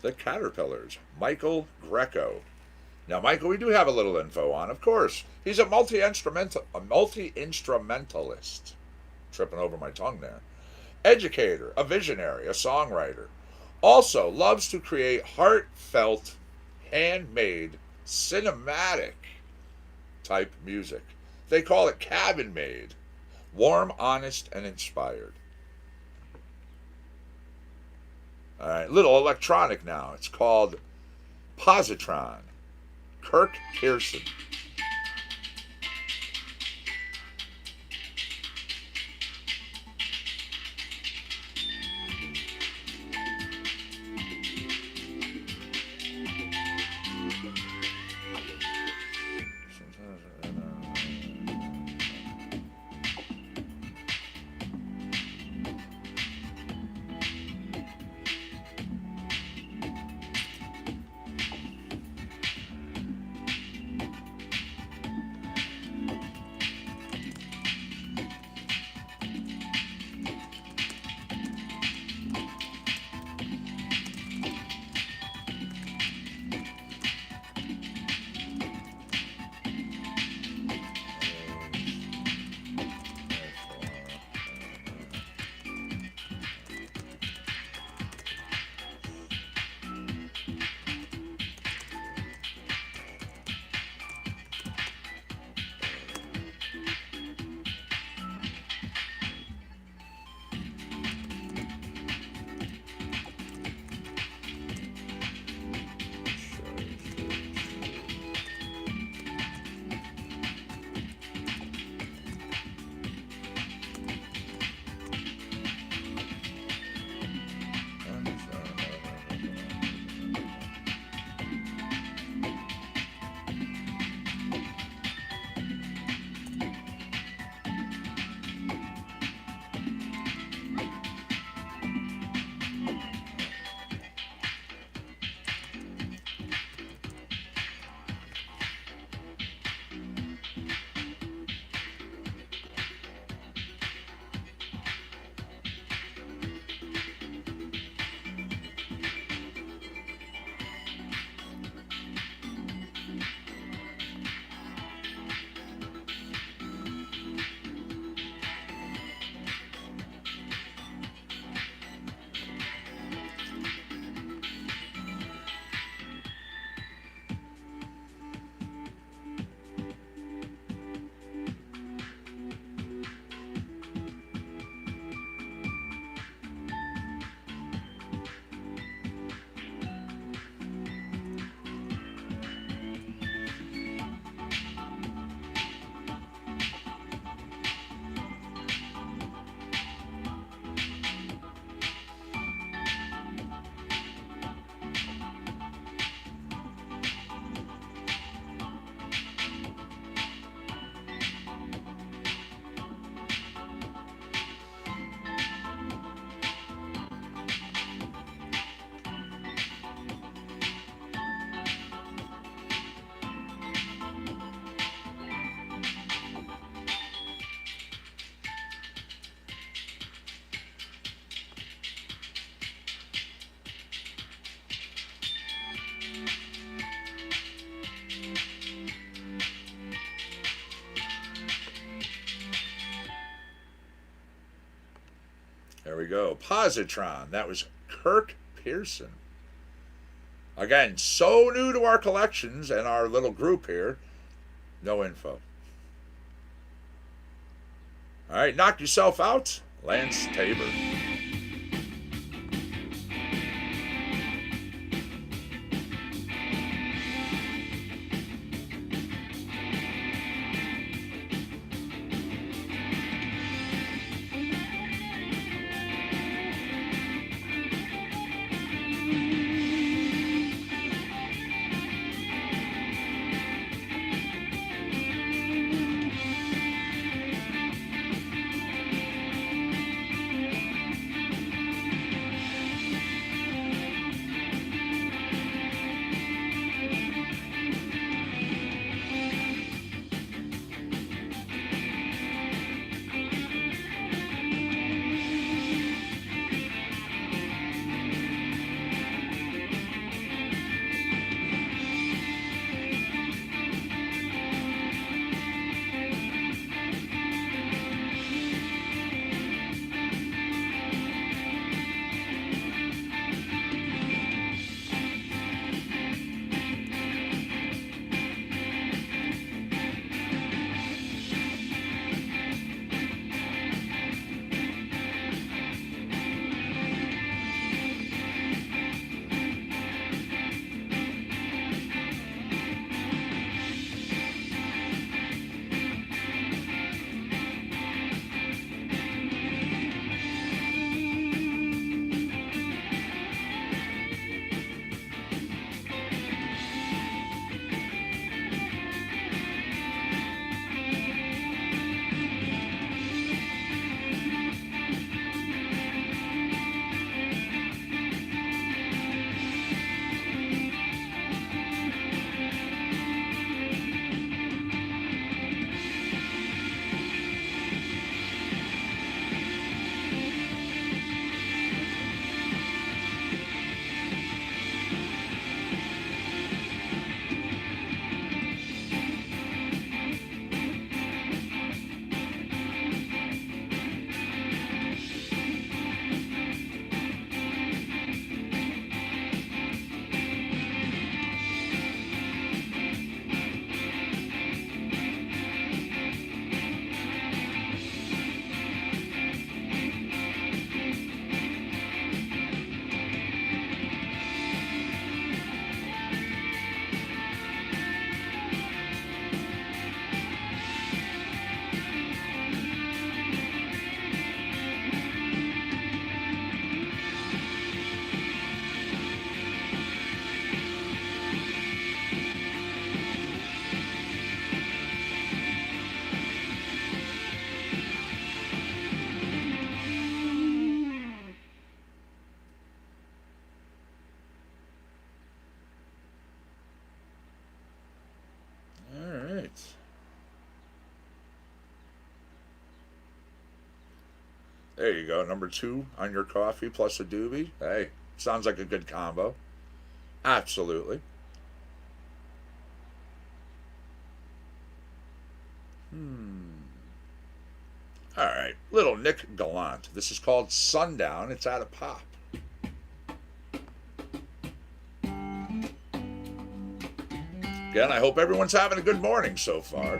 The Caterpillars, Michael Greco. Now, Michael, we do have a little info on, of course. He's a multi-instrumentalist. Tripping over my tongue there. Educator, a visionary, a songwriter. Also loves to create heartfelt, handmade, cinematic type music. They call it cabin made. Warm, honest, and inspired. All right, little electronic now. It's called Positron. Kirk Pearson. we go. Positron. That was Kirk Pearson. Again, so new to our collections and our little group here. No info. All right, knock yourself out. Lance Tabor. There you go. Number 2 on your coffee plus a doobie. Hey, sounds like a good combo. Absolutely. All right. Little Nick Gallant. This is called Sundown. It's out of Pop. Again, I hope everyone's having a good morning so far.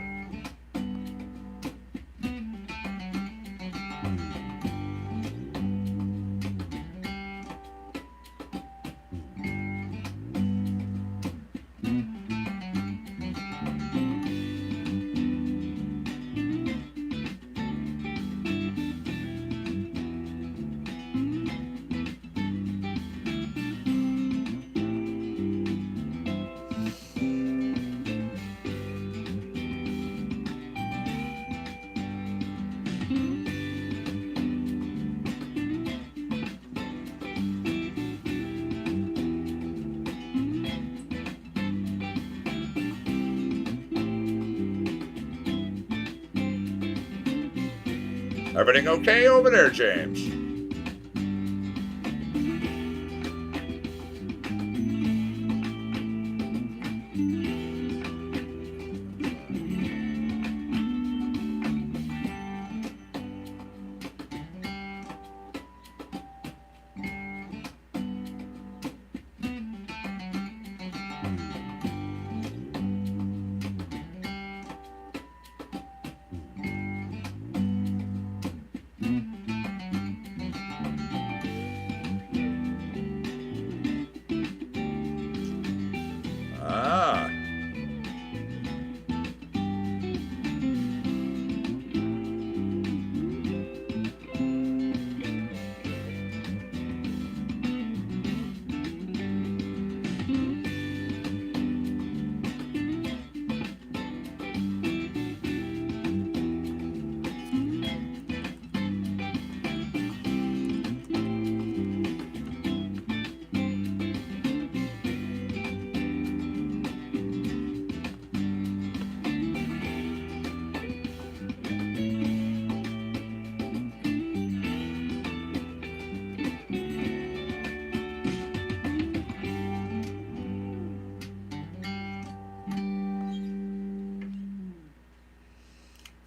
Everything okay over there, James?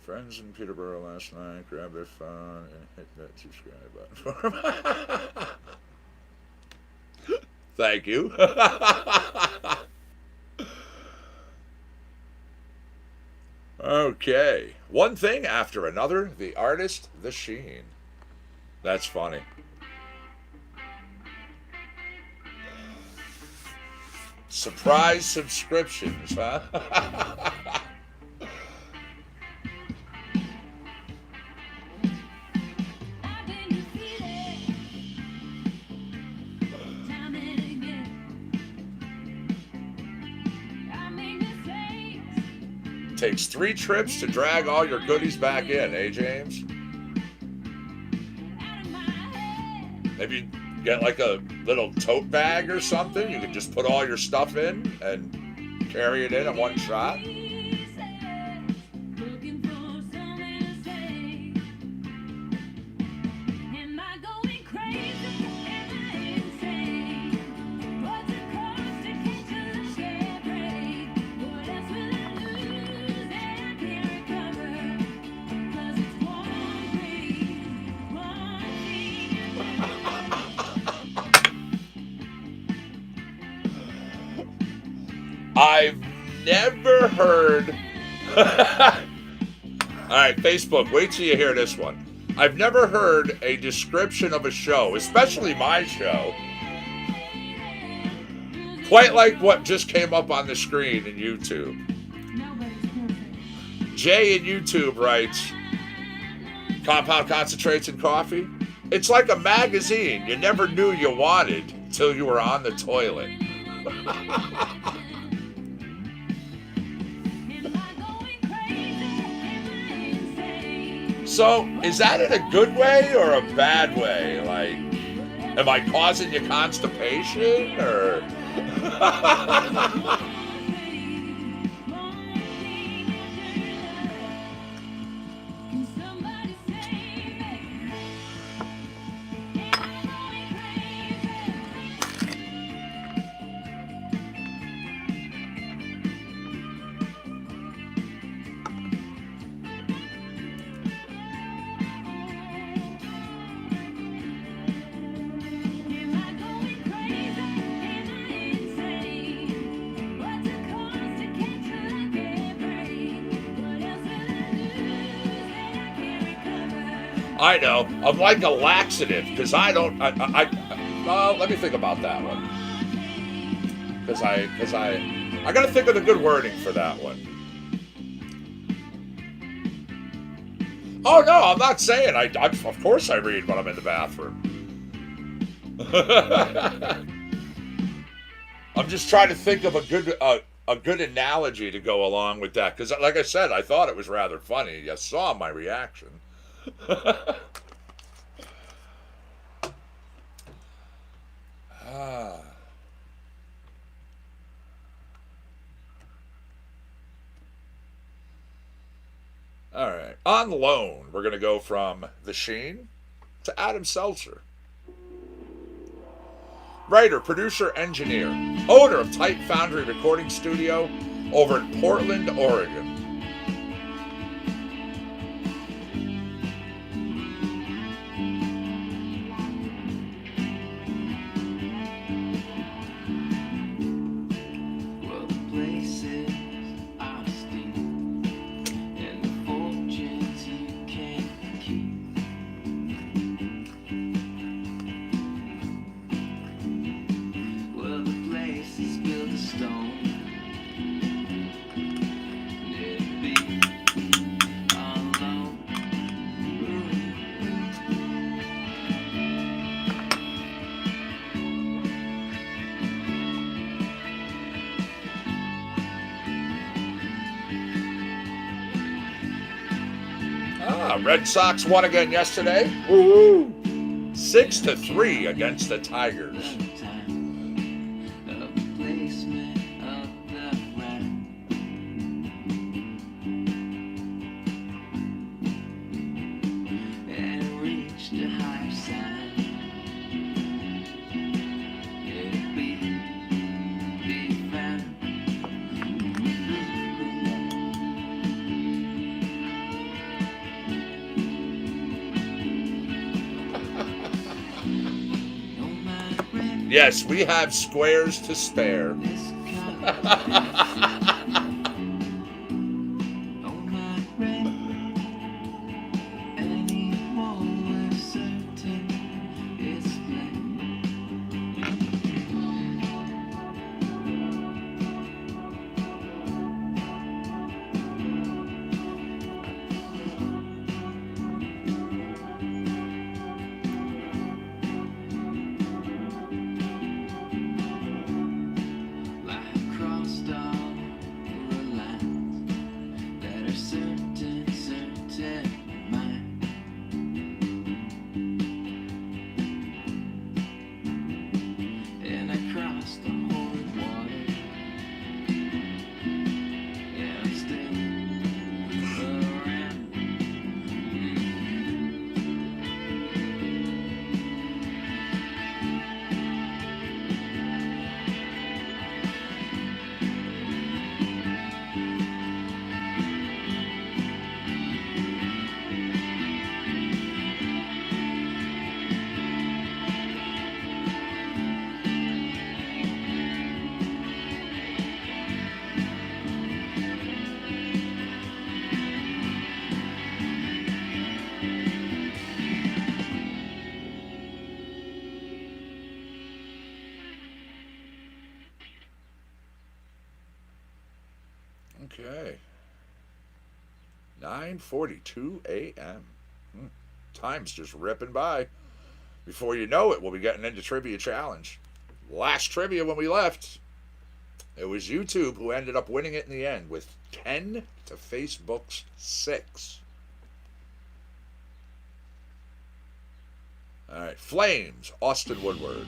Friends in Peterborough last night. Grab their phone and hit that subscribe button for them. Thank you. Okay. One thing after another. The artist, the Sheen. That's funny. Surprise subscriptions, huh? Takes 3 trips to drag all your goodies back in, eh, James? Maybe get like a little tote bag or something. You could just put all your stuff in and carry it in one shot. I've never heard. Alright, Facebook, wait till you hear this one. I've never heard a description of a show, especially my show, quite like what just came up on the screen in YouTube. Jay in YouTube writes, Compound Concentrates and Coffee? It's like a magazine you never knew you wanted till you were on the toilet. So, is that in a good way or a bad way? Like, am I causing you constipation or? I know. I'm like a laxative because I don't. Let me think about that one. Because I got to think of the good wording for that one. Oh no, I'm not saying I of course I read when I'm in the bathroom. I'm just trying to think of a good analogy to go along with that because, like I said, I thought it was rather funny. You saw my reaction. All right. On loan, we're going to go from The Sheen to Adam Seltzer. Writer, producer, engineer, owner of Tight Foundry Recording Studio over in Portland, Oregon. Red Sox won again yesterday. Woo-hoo. 6-3 against the Tigers. Yes, we have squares to spare. This cottage on my rent anymore. We're certain it's planned. Life crossed over lines that are certain mine. And I crossed the holy water. Yeah, I'm still around. Okay. 9:42 a.m. Time's just ripping by. Before you know it, we'll be getting into Trivia Challenge. Last trivia when we left, it was YouTube who ended up winning it in the end with 10 to Facebook's 6. All right. Flames, Austin Woodward.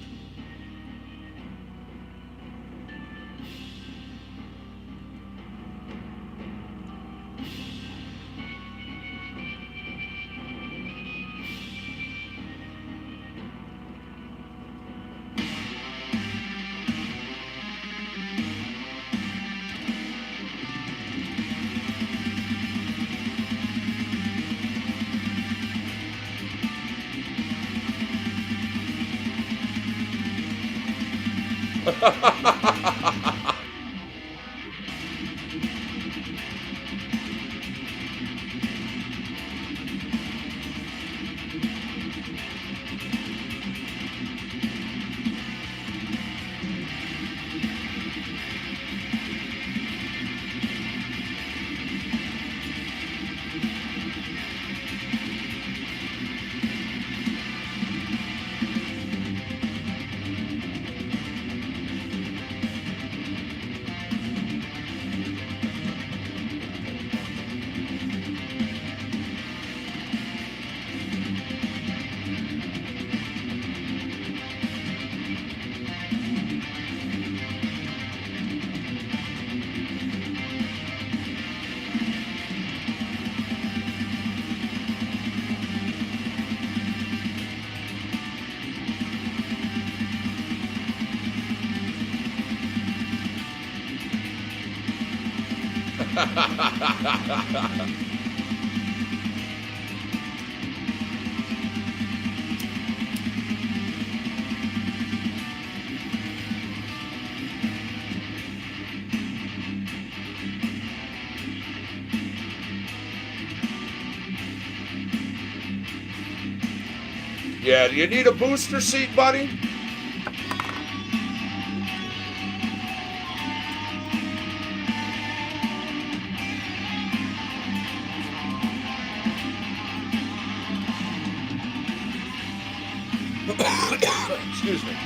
Yeah, do you need a booster seat, buddy? Excuse me.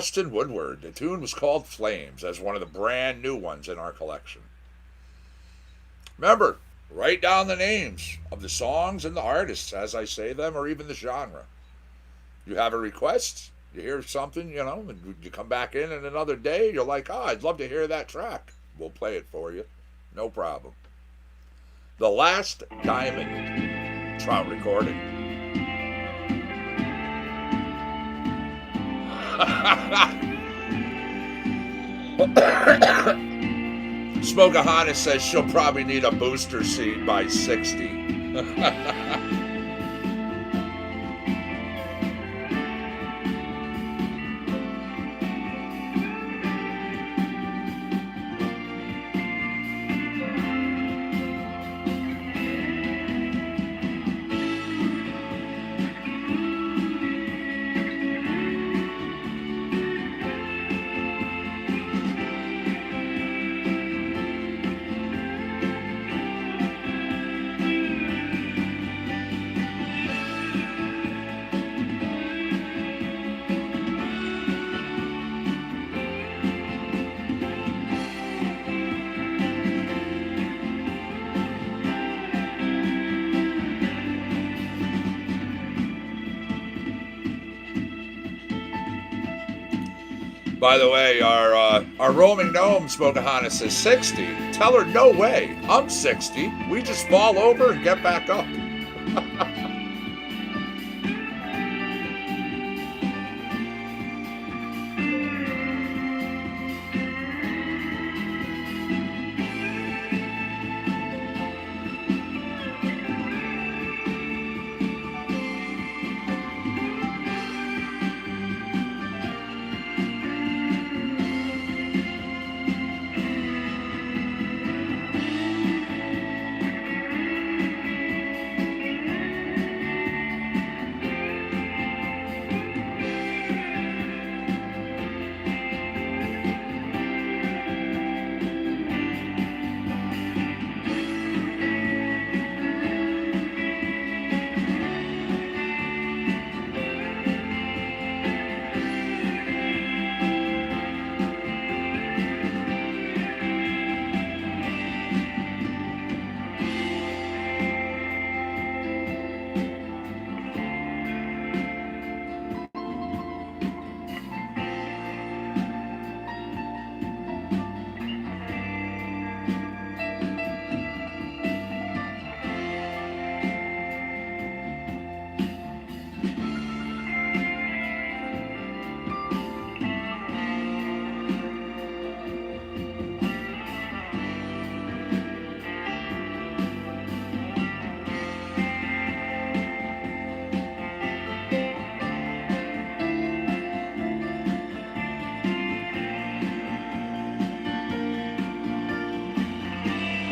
Austin Woodward. The tune was called Flames, as one of the brand new ones in our collection. Remember, write down the names of the songs and the artists as I say them, or even the genre. You have a request, you hear something, and you come back in another day, you're like, I'd love to hear that track. We'll play it for you. No problem. The Last Diamond Trout recording. Smokahana says she'll probably need a booster seed by 60. By the way, our roaming gnome, Smokahana, says 60. Tell her, no way. I'm 60. We just fall over and get back up.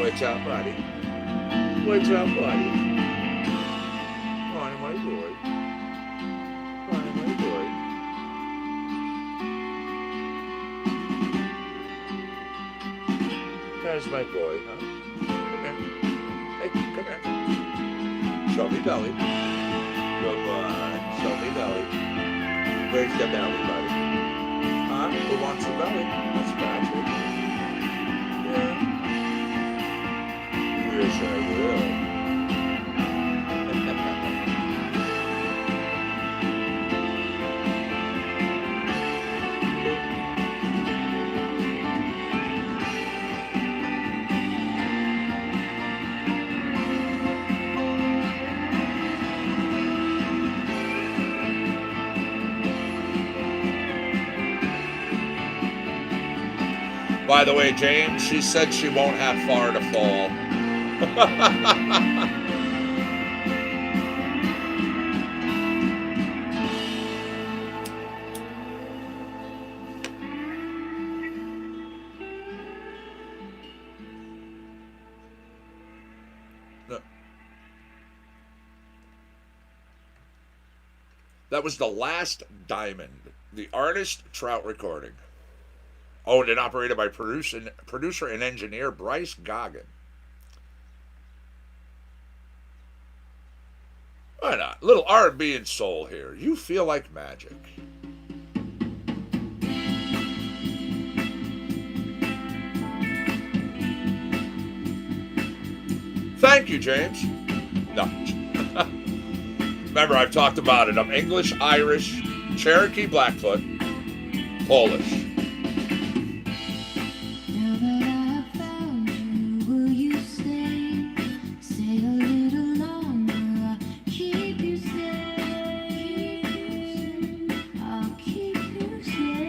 What's up, buddy? What's up, buddy? Ronnie, my boy. Ronnie, my boy. There's my boy, huh? Come here. Hey, come here. Show me belly. Good boy. Show me belly. Where's the belly, buddy? Huh? Who wants the belly? That's Patrick. Yeah. Yes, I will. By the way, James, she said she won't have far to fall. That was The Last Diamond, the artist Trout recording. Owned and operated by producer and engineer Bryce Goggin. Why not? Little R&B and soul here. You feel like magic. Thank you, James. No. Remember, I've talked about it. I'm English, Irish, Cherokee, Blackfoot, Polish. Now that I've found you, will you stay? Stay a little longer. I'll keep you safe. I'll keep you safe.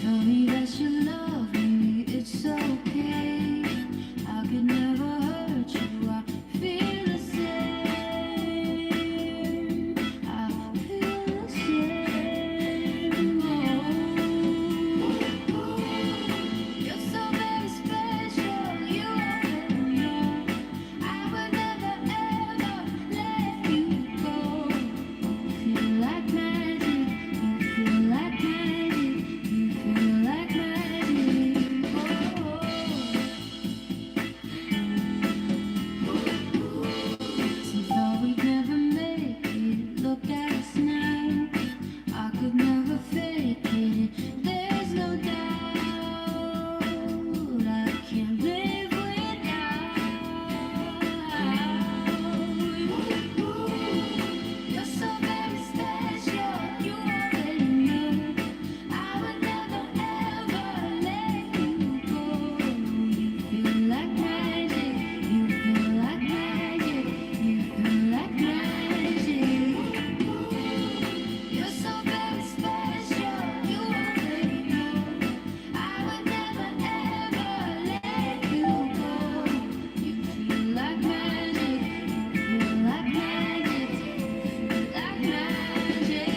Tell me that you love me, it's okay. I could never hurt you. I feel the same. I feel the same. Oh, you're so very special. You already know. I would never ever let you go. You feel like magic. You feel like magic. You feel like magic. Since though we'd never make it, look at us now. I could never fake it. There's no doubt I can't live without you. You're so very special. You already know. I would never ever let you go. You feel like magic. You feel like magic. You feel like magic. You're so very special. You already know. I would never ever let you go. You feel like magic. You feel like magic. You feel like magic.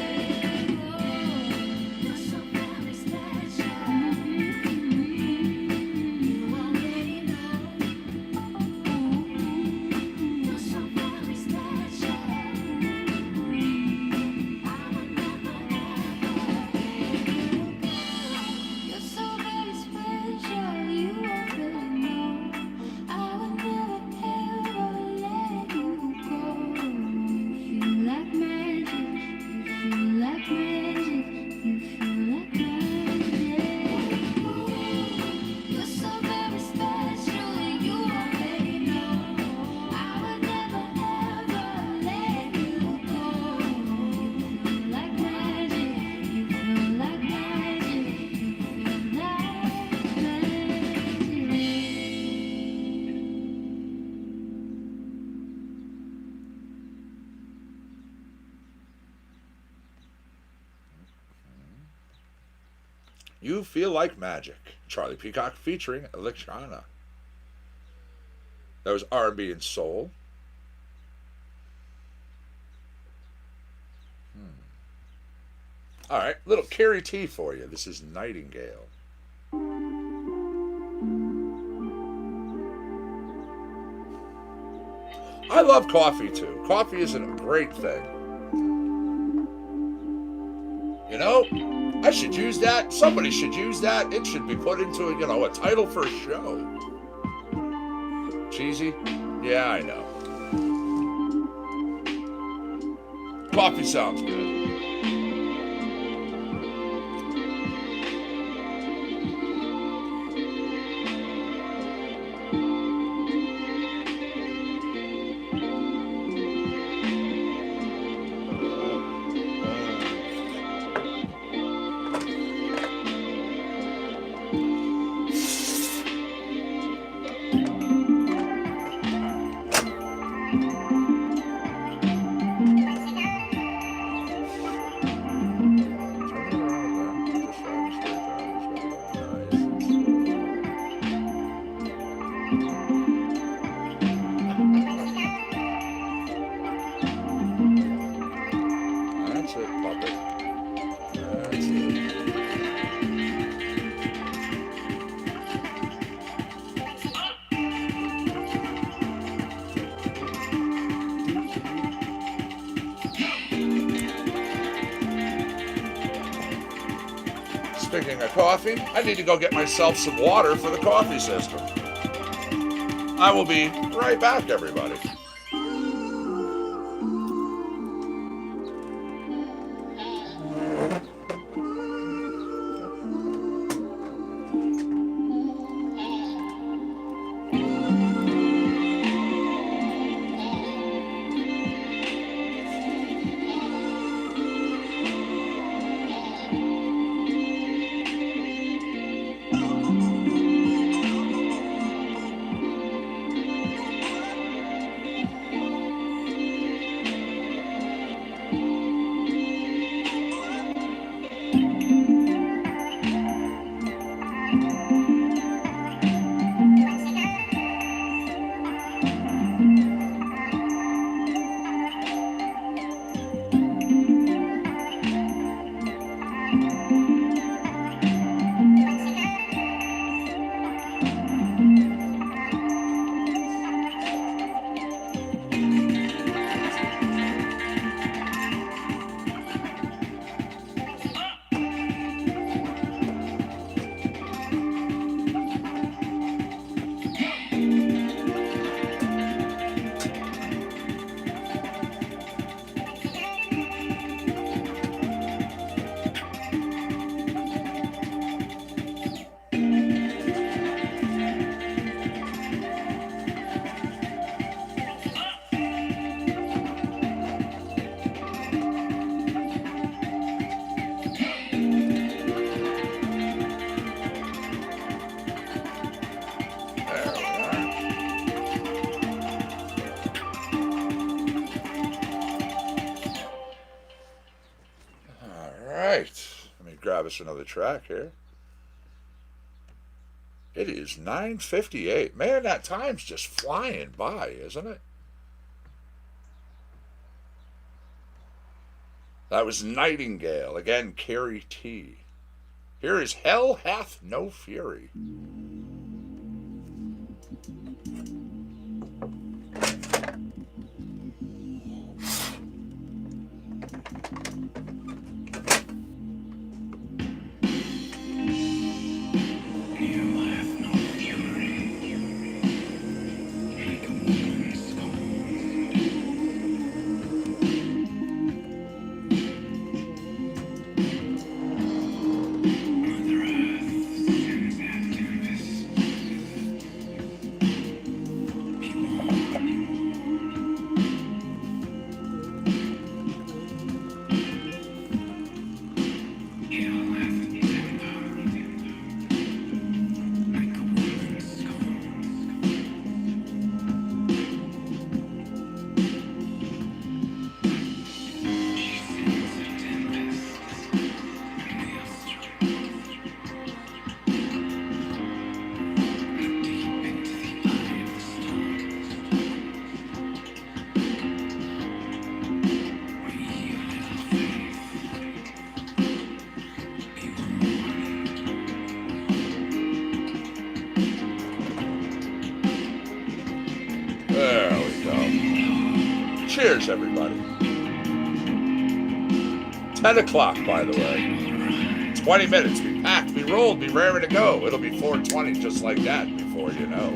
You're so very special. You already know. You're so very special. I would never You're so very special. You already know. I would never ever let you go. You feel like magic. You feel like magic. You feel like magic. You're so very special. You already know. I would never ever let you go. You feel like magic. You feel like magic. You feel like You Feel Like Magic. Charlie Peacock featuring Electrana. That was R&B and soul. All right, little Carrie T for you. This is Nightingale. I love coffee too. Coffee is a great thing. You know, I should use that. Somebody should use that. It should be put into a title for a show. Cheesy? Yeah, I know. Coffee sounds good. That's it, puppet. That's it. Speaking of coffee, I need to go get myself some water for the coffee system. I will be right back, everybody. grab us another track here. It is 9:58. Man, that time's just flying by, isn't it? That was Nightingale. Again, Carrie T. Here is Hell Hath No Fury. There we go. Cheers, everybody. 10 o'clock, by the way. 20 minutes. Be packed, be rolled, be raring to go. It'll be 4:20 just like that before you know.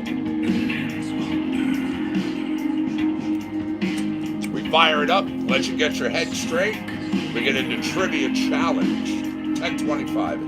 We fire it up, let you get your head straight. We get into Trivia Challenge. 10:25.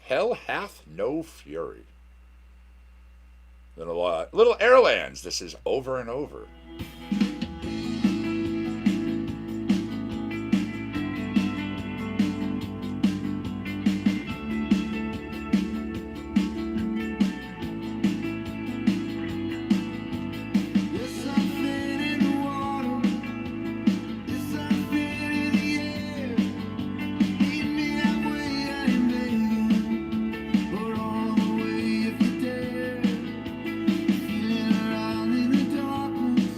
Hell Hath No Fury. Little Airlands. This is Over and Over. Feeling around in the darkness.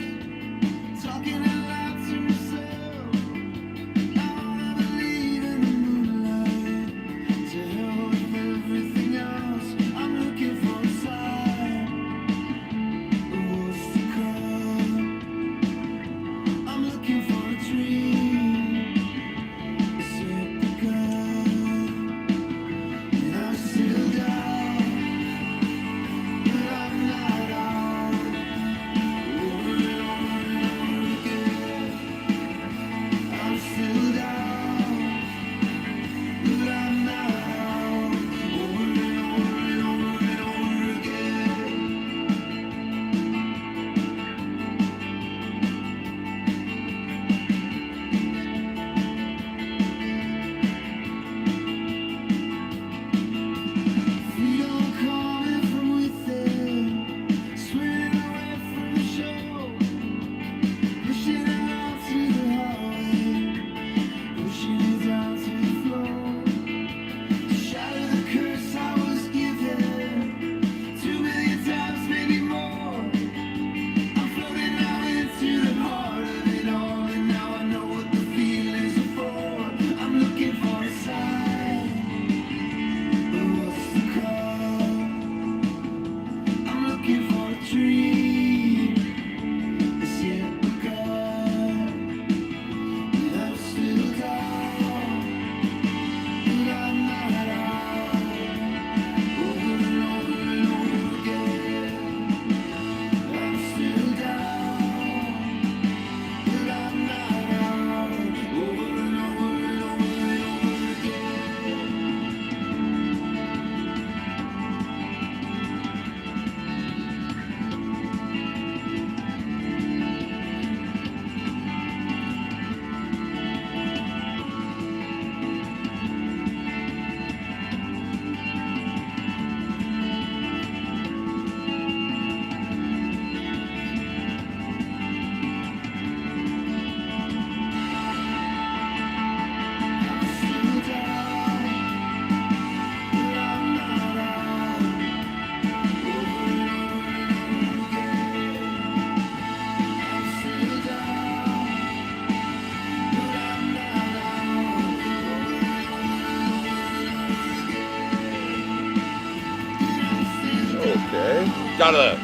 Gotta.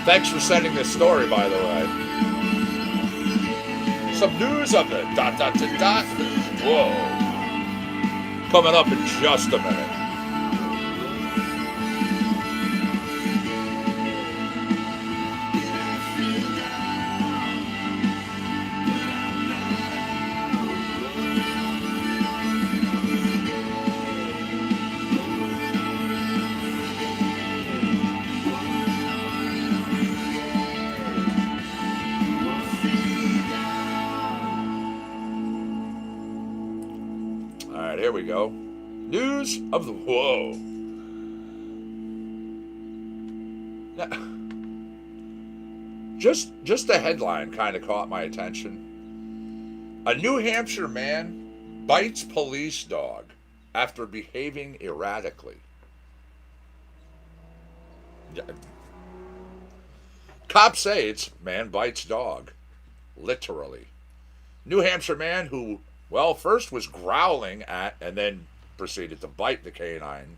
Thanks for sending this story, by the way. Some news of the ... Whoa. Coming up in just a minute. Here we go. News of the... Whoa. Just the headline kind of caught my attention. A New Hampshire man bites police dog after behaving erratically. Cops say it's man bites dog. Literally. New Hampshire man who... well, first was growling at and then proceeded to bite the canine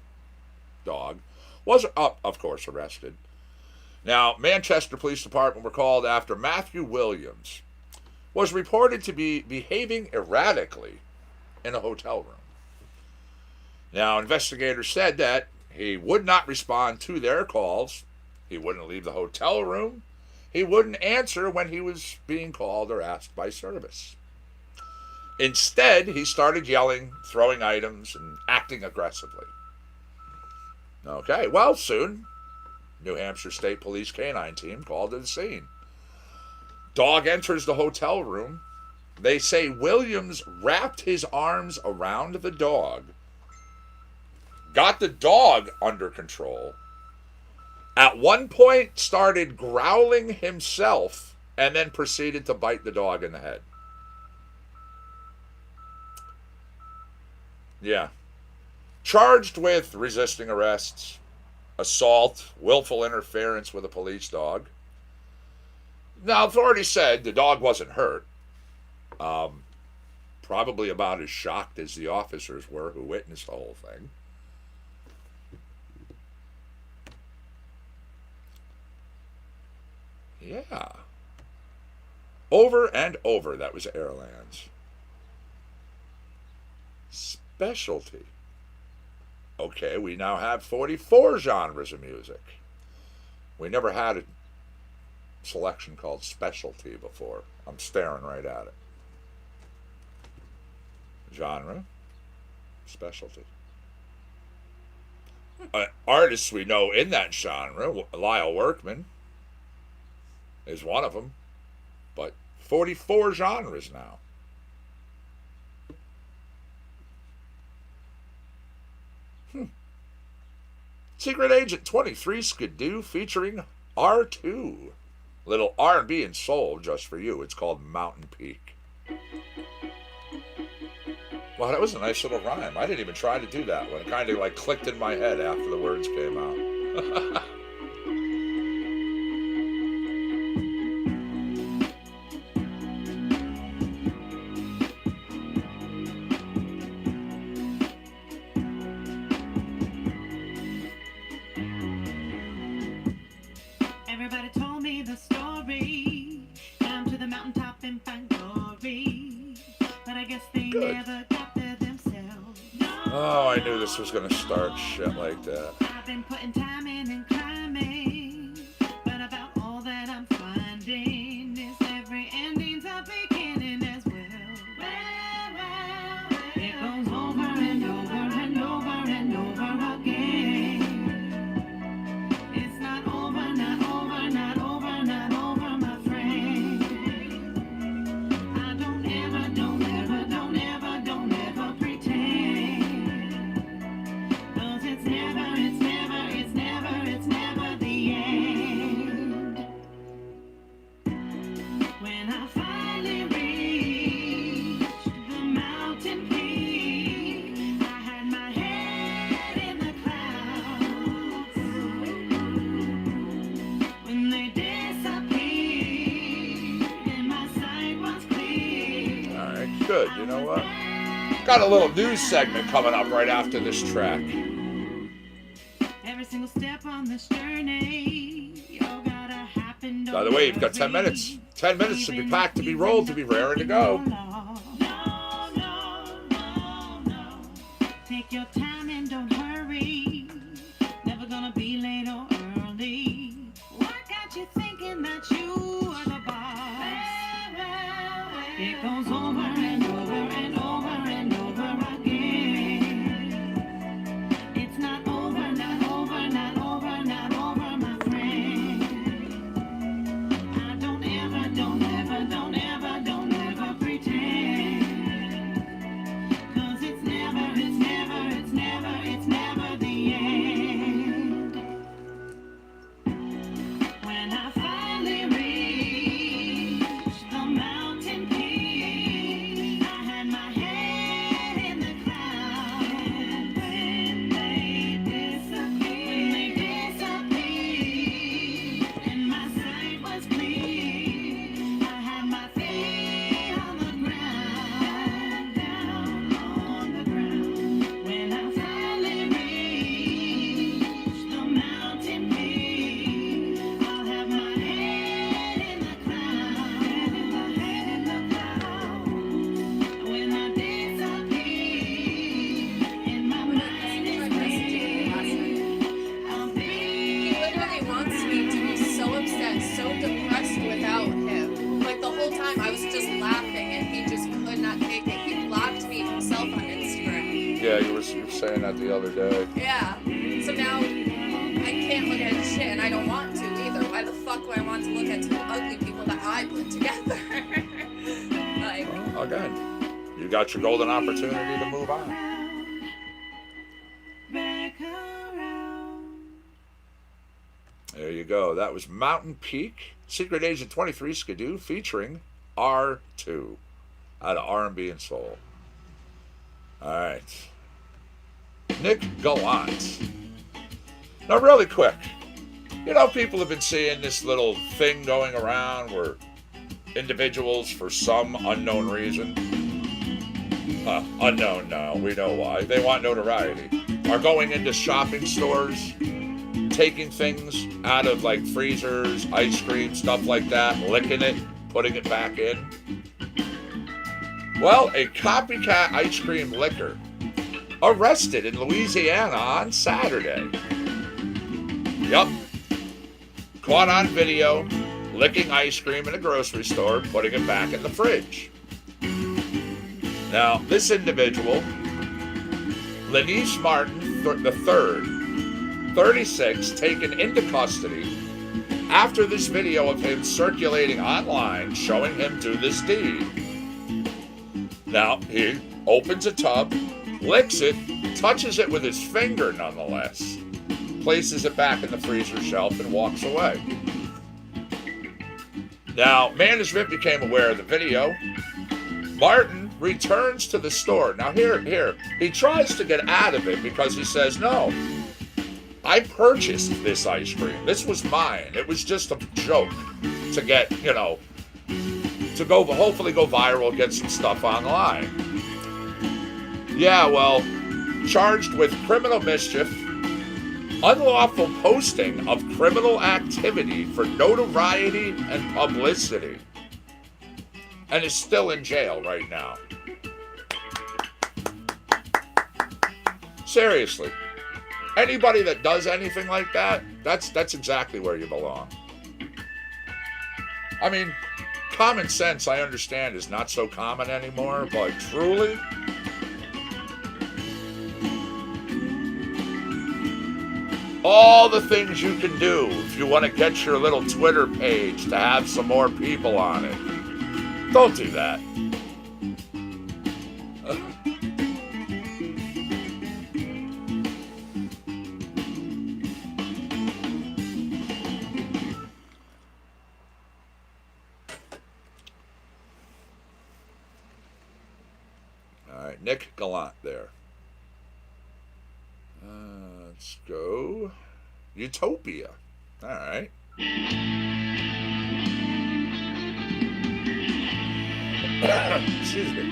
dog, was, of course, arrested. Now, Manchester Police Department were called after Matthew Williams was reported to be behaving erratically in a hotel room. Now, investigators said that he would not respond to their calls, he wouldn't leave the hotel room, he wouldn't answer when he was being called or asked by service. Instead, he started yelling, throwing items, and acting aggressively. Okay, well, soon, New Hampshire State Police Canine Team called to the scene. Dog enters the hotel room. They say Williams wrapped his arms around the dog, got the dog under control, at one point started growling himself, and then proceeded to bite the dog in the head. Yeah. Charged with resisting arrests, assault, willful interference with a police dog. Now, authorities said the dog wasn't hurt. Probably about as shocked as the officers were who witnessed the whole thing. Yeah. Over and over, that was Airlands. Specialty. Okay, we now have 44 genres of music. We never had a selection called specialty before. I'm staring right at it. Genre, specialty. Artists we know in that genre, Lyle Workman is one of them, but 44 genres now. Secret Agent 23 Skidoo featuring R2. Little R&B and soul just for you. It's called Mountain Peak. Wow, that was a nice little rhyme. I didn't even try to do that one. It kind of like clicked in my head after the words came out. Everybody told me the story, down to the mountaintop and find glory, but I guess they never got there themselves. Oh, I knew this was going to start shit like that. I've been putting time in and climbing, but about all that I'm finding is every ending's a beginning as well. It goes over and over and over and over again. It's not over, not over, not over, not over, my friend. I don't ever, don't ever, don't ever, don't ever pretend. 'Cause it's never, it's never, it's never, it's never the end. When I finally reached the mountain peak, I had my head in the clouds. When they disappeared and my sight was clear. All right, good. You know what? Got a little news segment coming up right after this track. every single step on this journey. You gotta happen. By the way, you've got 10 minutes. 10 minutes to be packed, to be rolled, to be raring to go. No. Take your time and don't hurry. Never gonna be late or early. What got you thinking that you are the boss? It goes over and over and over and over again. It's not over, not over, not over, not over, my friend. I don't ever, don't ever, don't ever, don't ever pretend. 'Cause it's never, it's never, it's never, it's never the end. When I finally reached the mountain peak, I had my head in the clouds. When they disappeared, and my sight was clear, I had my feet on the ground, down on the ground. When I finally reached the mountain peak, I'll have my head in the clouds, head in the clouds. When I disappear, and my mind is clear, I'll He literally wants me to be so upset, so depressed without him. Like the whole time I was just laughing and he just could not take it. He blocked me himself on Instagram. Yeah, you were saying that the other day. Yeah. So now I can't look at his shit and I don't want to either. Why the fuck would I want to look at two ugly people that I put together? Like, Well, again, you got your golden opportunity to move on. back around. There you go. That was Mountain Peak, Secret Agent 23 Skidoo, featuring R2 out of R&B and Soul. All right. Nick Gallant. Now, really quick. You know, people have been seeing this little thing going around where individuals, for some unknown reason, unknown now, we know why, they want notoriety, are going into shopping stores, taking things out of like freezers, ice cream, stuff like that, licking it, putting it back in. Well, a copycat ice cream licker arrested in Louisiana on Saturday. Yup. Caught on video, licking ice cream in a grocery store, putting it back in the fridge. Now, this individual, Lenice Martin III, 36, taken into custody after this video of him circulating online showing him do this deed. Now, he opens a tub, licks it, touches it with his finger nonetheless, places it back in the freezer shelf, and walks away. Now, management became aware of the video. Martin returns to the store. Now, here, he tries to get out of it because he says, no, I purchased this ice cream. This was mine. It was just a joke to get, to go, hopefully go viral, get some stuff online. Yeah, well, charged with criminal mischief, unlawful posting of criminal activity for notoriety and publicity, and is still in jail right now. Seriously, anybody that does anything like that, that's exactly where you belong. I mean, common sense, I understand, is not so common anymore, but truly, all the things you can do if you want to get your little Twitter page to have some more people on it. Don't do that. All right, Nick Gallant there. Let's go. Utopia. All right. Excuse me.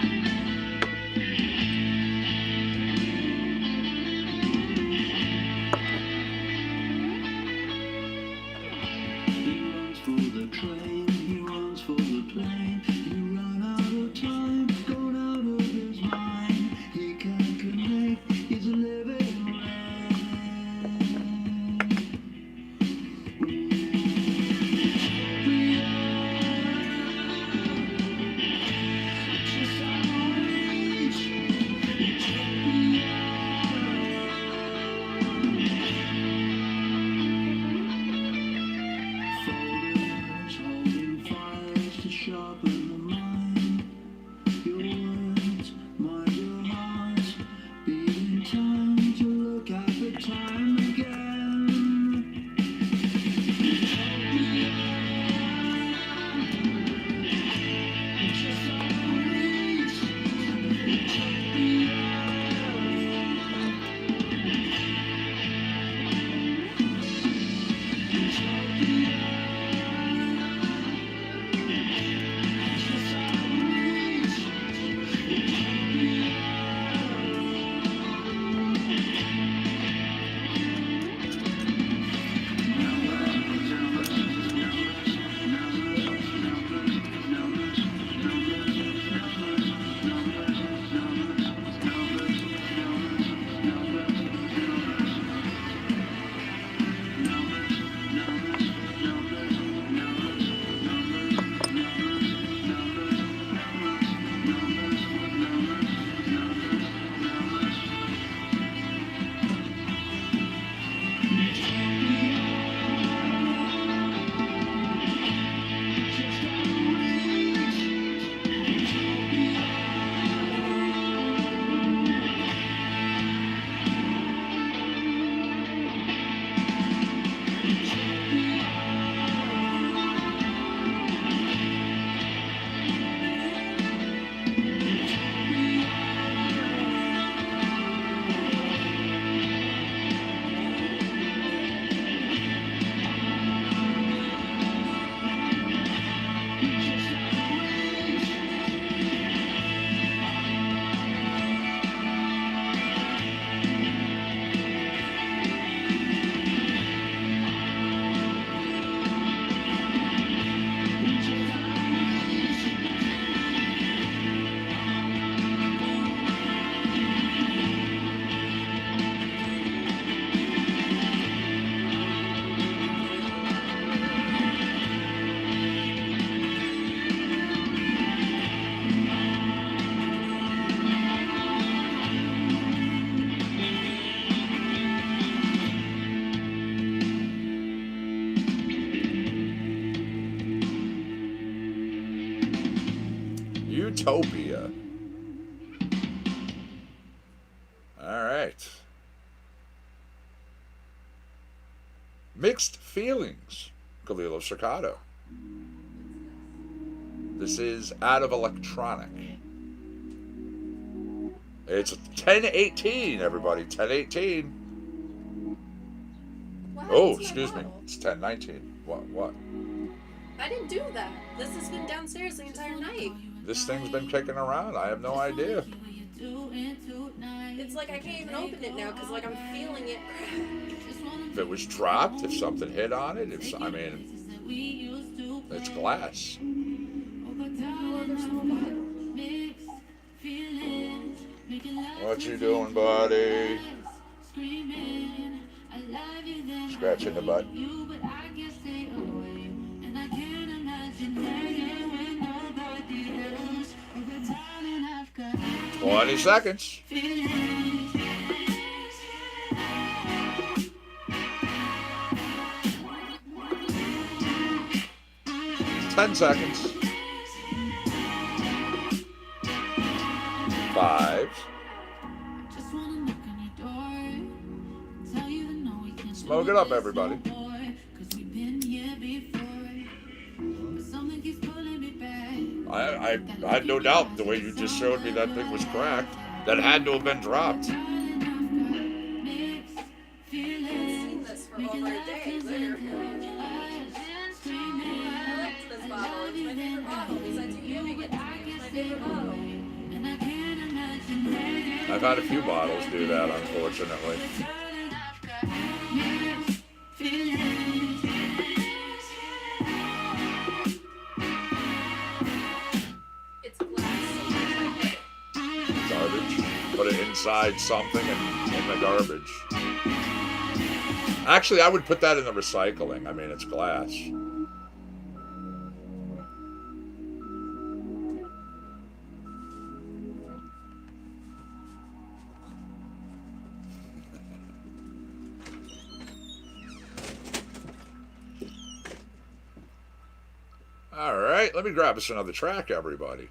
Utopia. All right. Mixed Feelings, Galilo Cercado. This is out of electronic. It's 10:18, everybody. 10:18. What happened Oh, to my excuse me. bottle? It's 10:19. What? I didn't do that. This has been downstairs the entire night. This thing's been kicking around. I have no idea. It's like I can't even open it now because like I'm feeling it crack. If it was dropped, if something hit on it, it's glass. Oh, there's no bottle. What you doing, buddy? Scratching the butt. 20 seconds. 10 seconds. 5. Smoke it up, everybody. I had no doubt the way you just showed me that thing was cracked. That had to have been dropped. I've seen this for over a day, literally. I liked this bottle. It's my favorite bottle. Besides you giving it to me, it's my favorite bottle. I've had a few bottles do that, unfortunately. It's glass. Garbage. Put it inside something and in the garbage. Actually, I would put that in the recycling. I mean, it's glass. All right, let me grab us another track, everybody.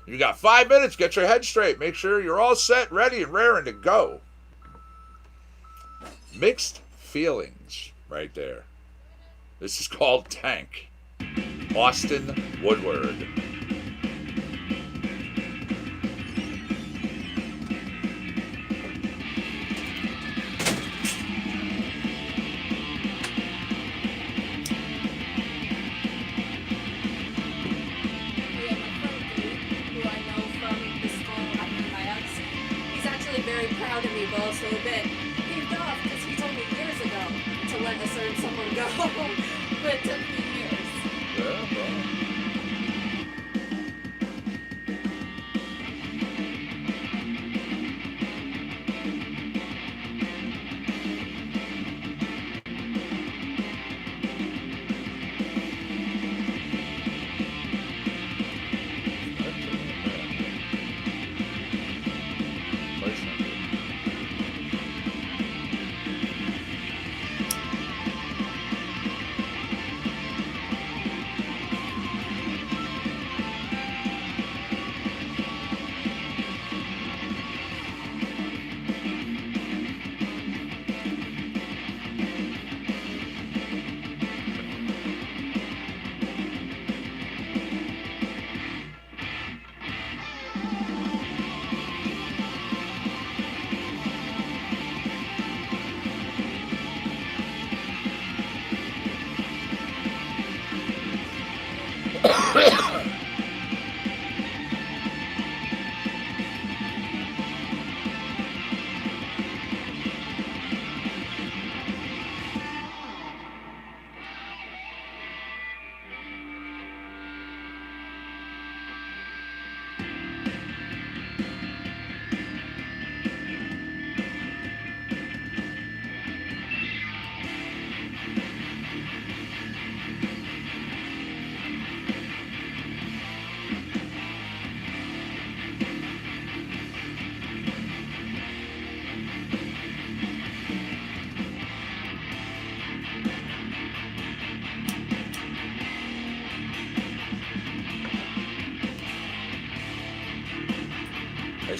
You got 5 minutes. Get your head straight. Make sure you're all set, ready, and raring to go. Mixed Feelings, right there. This is called Tank. Austin Woodward. We have my friend Pete, who I know from the school after my ex. He's actually very proud of me, but also a bit peeved off because he told me years ago to let a certain someone go. But it took me years. Yeah, bro.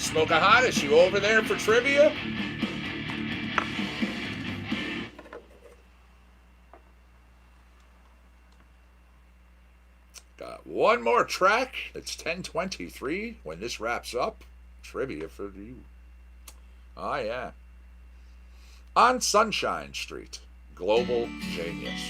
Smoke a Hot, is you over there for trivia? Got one more track. It's 10:23 when this wraps up. Trivia for you. Oh, yeah. On Sunshine Street, Global Genius.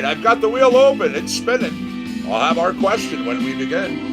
I've got the wheel open. It's spinning. I'll have our question when we begin.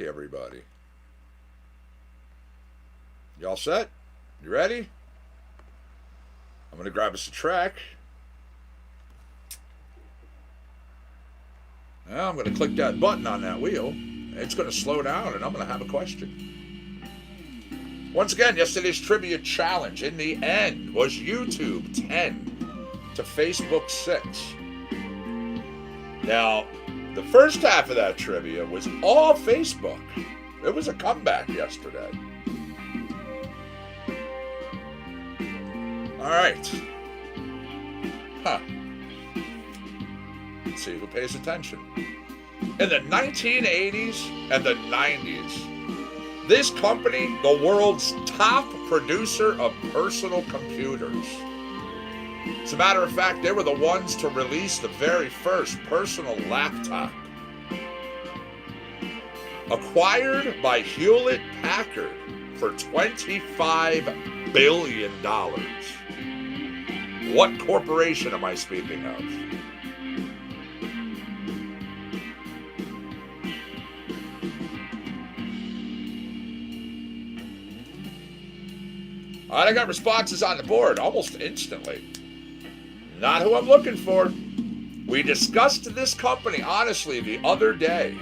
Everybody. Y'all set? You ready? I'm going to grab us a track. Now I'm going to click that button on that wheel. It's going to slow down and I'm going to have a question. Once again, yesterday's trivia challenge in the end was YouTube 10 to Facebook 6. Now, the first half of that trivia was all Facebook. It was a comeback yesterday. All right. Let's see who pays attention. In the 1980s and the 90s, this company, the world's top producer of personal computers. As a matter of fact, they were the ones to release the very first personal laptop. Acquired by Hewlett Packard for $25 billion. What corporation am I speaking of? All right, I got responses on the board almost instantly. Not who I'm looking for. We discussed this company, honestly, the other day.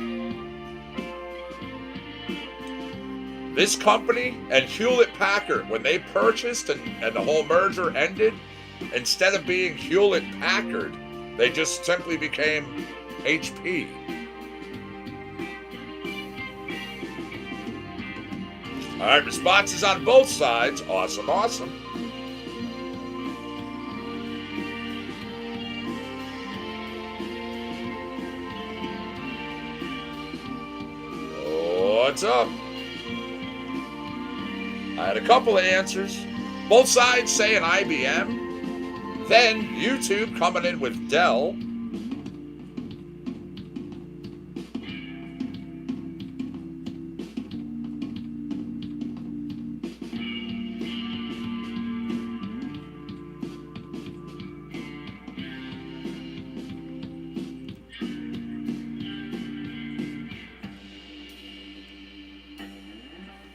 This company and Hewlett Packard, when they purchased and the whole merger ended, instead of being Hewlett Packard, they just simply became HP. All right, responses on both sides. Awesome, awesome. What's up? I had a couple of answers. Both sides saying IBM. Then YouTube coming in with Dell.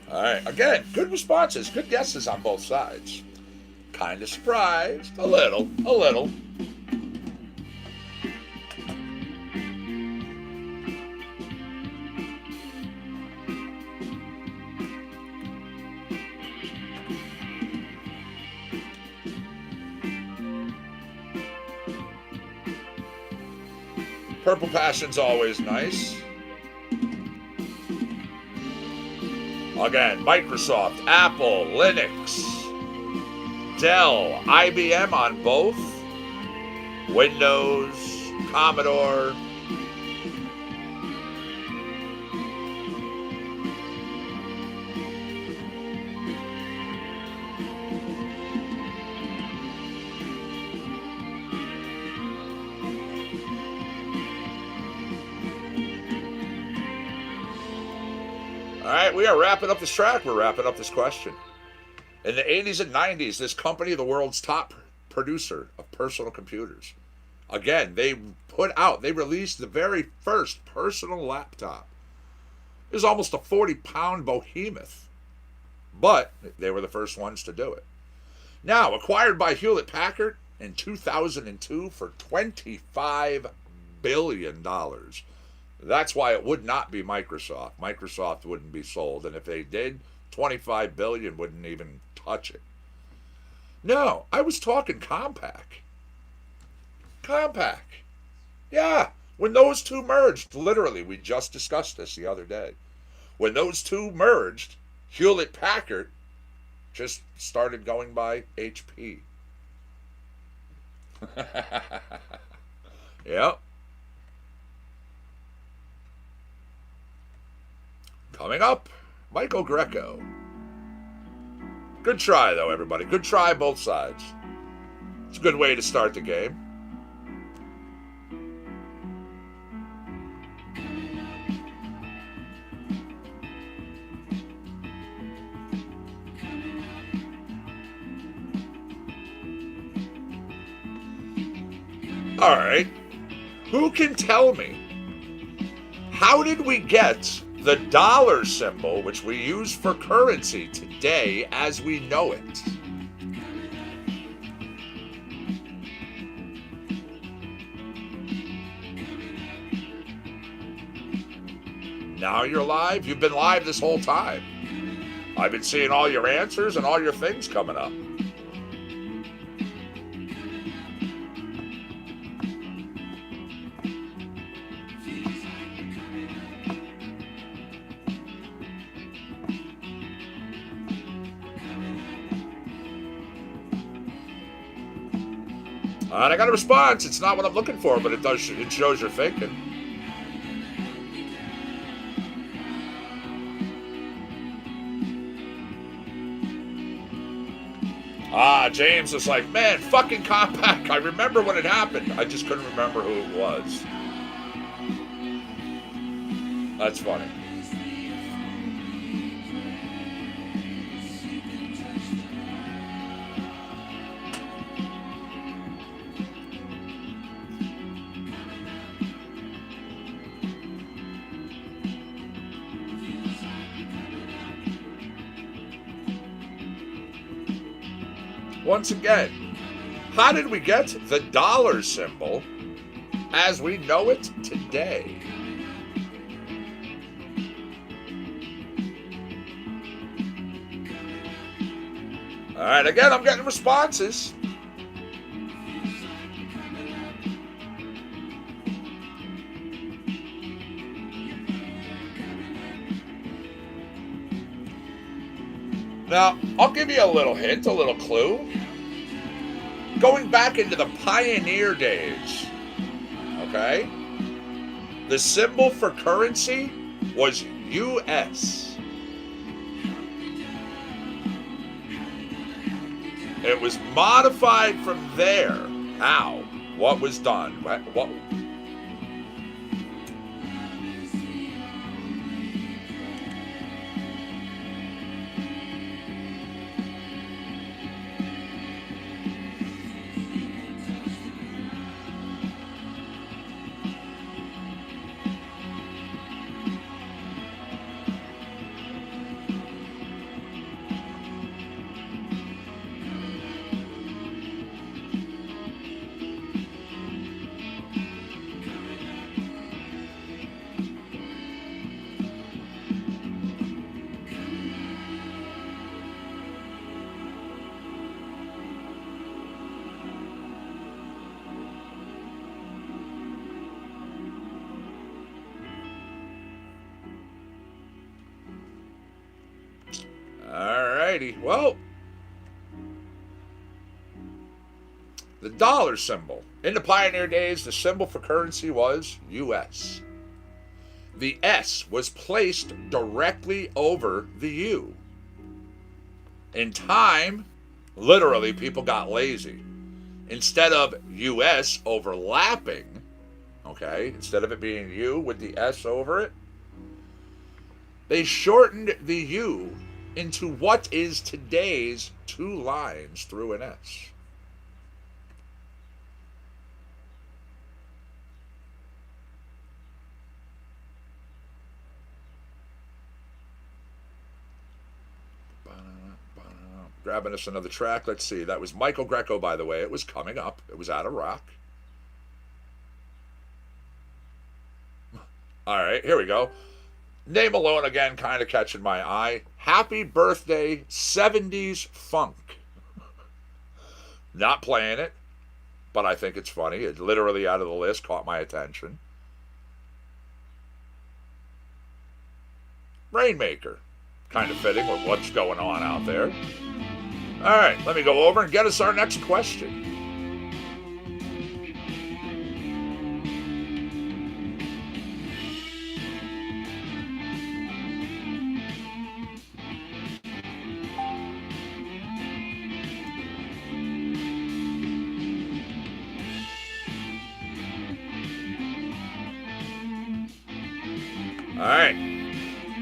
All right, again, good responses, good guesses on both sides. Kind of surprised, a little. Purple Passion's always nice. Again, Microsoft, Apple, Linux, Dell, IBM on both, Windows, Commodore. All right, we are wrapping up this track. We're wrapping up this question. In the 80s and 90s, this company, the world's top producer of personal computers, again, they released the very first personal laptop. It was almost a 40-pound behemoth, but they were the first ones to do it. Now, acquired by Hewlett-Packard in 2002 for $25 billion. That's why it would not be Microsoft. Microsoft wouldn't be sold, and if they did, $25 billion wouldn't even touch it. No, I was talking Compaq. Compaq. Yeah, when those two merged, literally, we just discussed this the other day. When those two merged, Hewlett-Packard just started going by HP. Yep. Coming up, Michael Greco. Good try, though, everybody. Good try, both sides. It's a good way to start the game. All right. Who can tell me, how did we get the dollar symbol, which we use for currency today as we know it? Now you're live. You've been live this whole time. I've been seeing all your answers and all your things coming up. And I got a response. It's not what I'm looking for, but it shows you're thinking. James was like, man, fucking Compaq. I remember when it happened. I just couldn't remember who it was. That's funny. Once again, how did we get the dollar symbol as we know it today? All right, again, I'm getting responses. Now, I'll give you a little hint, a little clue. Going back into the pioneer days, okay? The symbol for currency was U.S. It was modified from there. How? What was done? What? Alrighty. Well, the dollar symbol. In the pioneer days, the symbol for currency was US. The S was placed directly over the U. In time, literally, people got lazy. Instead of US overlapping, okay, instead of it being U with the S over it, they shortened the U into what is today's two lines through an S. Grabbing us another track. Let's see. That was Michael Greco, by the way. It was coming up. It was out of rock. All right, here we go. Name alone again, kind of catching my eye. Happy Birthday 70s Funk. Not playing it, but I think it's funny. It literally out of the list caught my attention. Rainmaker. Kind of fitting with what's going on out there. All right, let me go over and get us our next question. All right,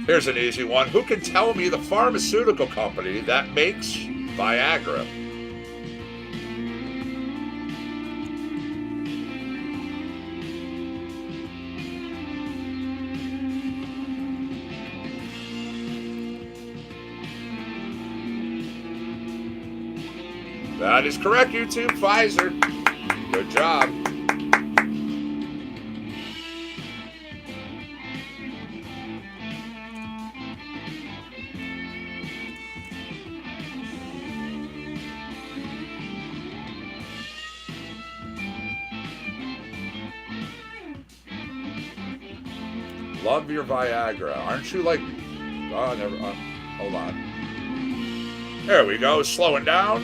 here's an easy one. Who can tell me the pharmaceutical company that makes Viagra? That is correct, YouTube. Pfizer. Good job. Love your Viagra. Aren't you like... Oh, never... hold on. There we go. Slowing down.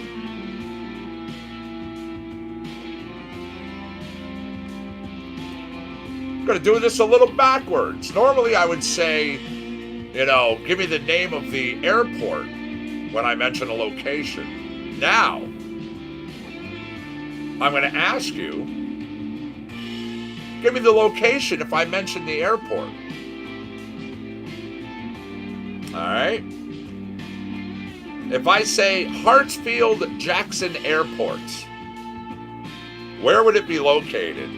I'm going to do this a little backwards. Normally I would say, you know, give me the name of the airport when I mention a location. Now, I'm going to ask you, give me the location if I mention the airport. All right? If I say Hartsfield-Jackson Airport, where would it be located?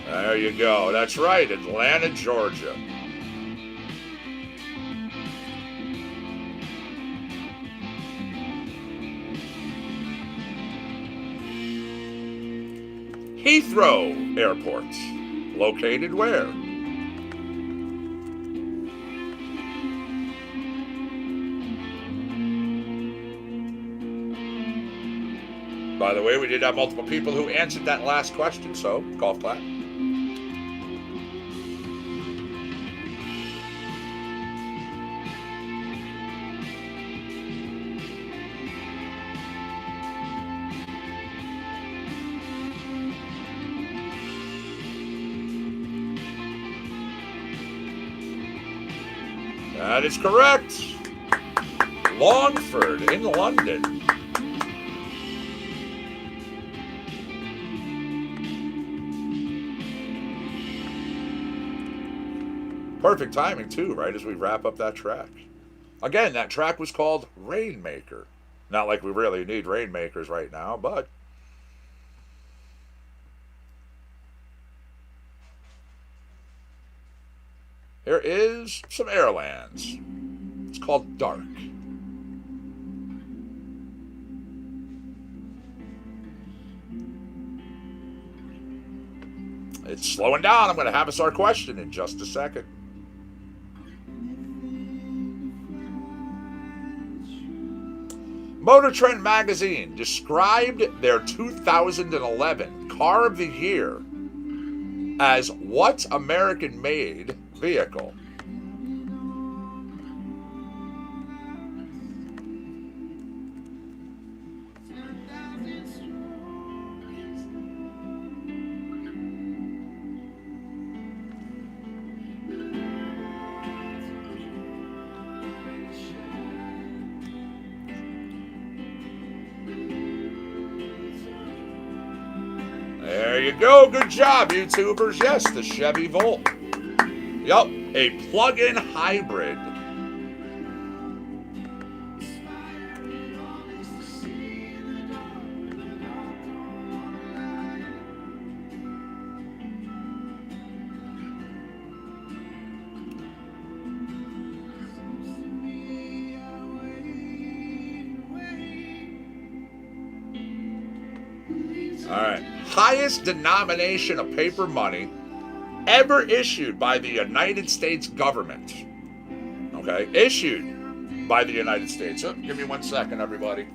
There you go. That's right, Atlanta, Georgia. Heathrow Airport. Located where? By the way, we did have multiple people who answered that last question, so golf clap. That is correct. Longford in London. Perfect timing, too, right as we wrap up that track. Again, that track was called Rainmaker. Not like we really need rainmakers right now, but here is some Airlands. It's called Dark. It's slowing down. I'm going to have us our question in just a second. Motor Trend magazine described their 2011 Car of the Year as what American-made vehicle? There you go. Good job, YouTubers. Yes, the Chevy Volt. Yup, a plug-in hybrid. All right. Highest denomination of paper money ever issued by the United States government. Okay? Issued by the United States. Oh, give me 1 second, everybody.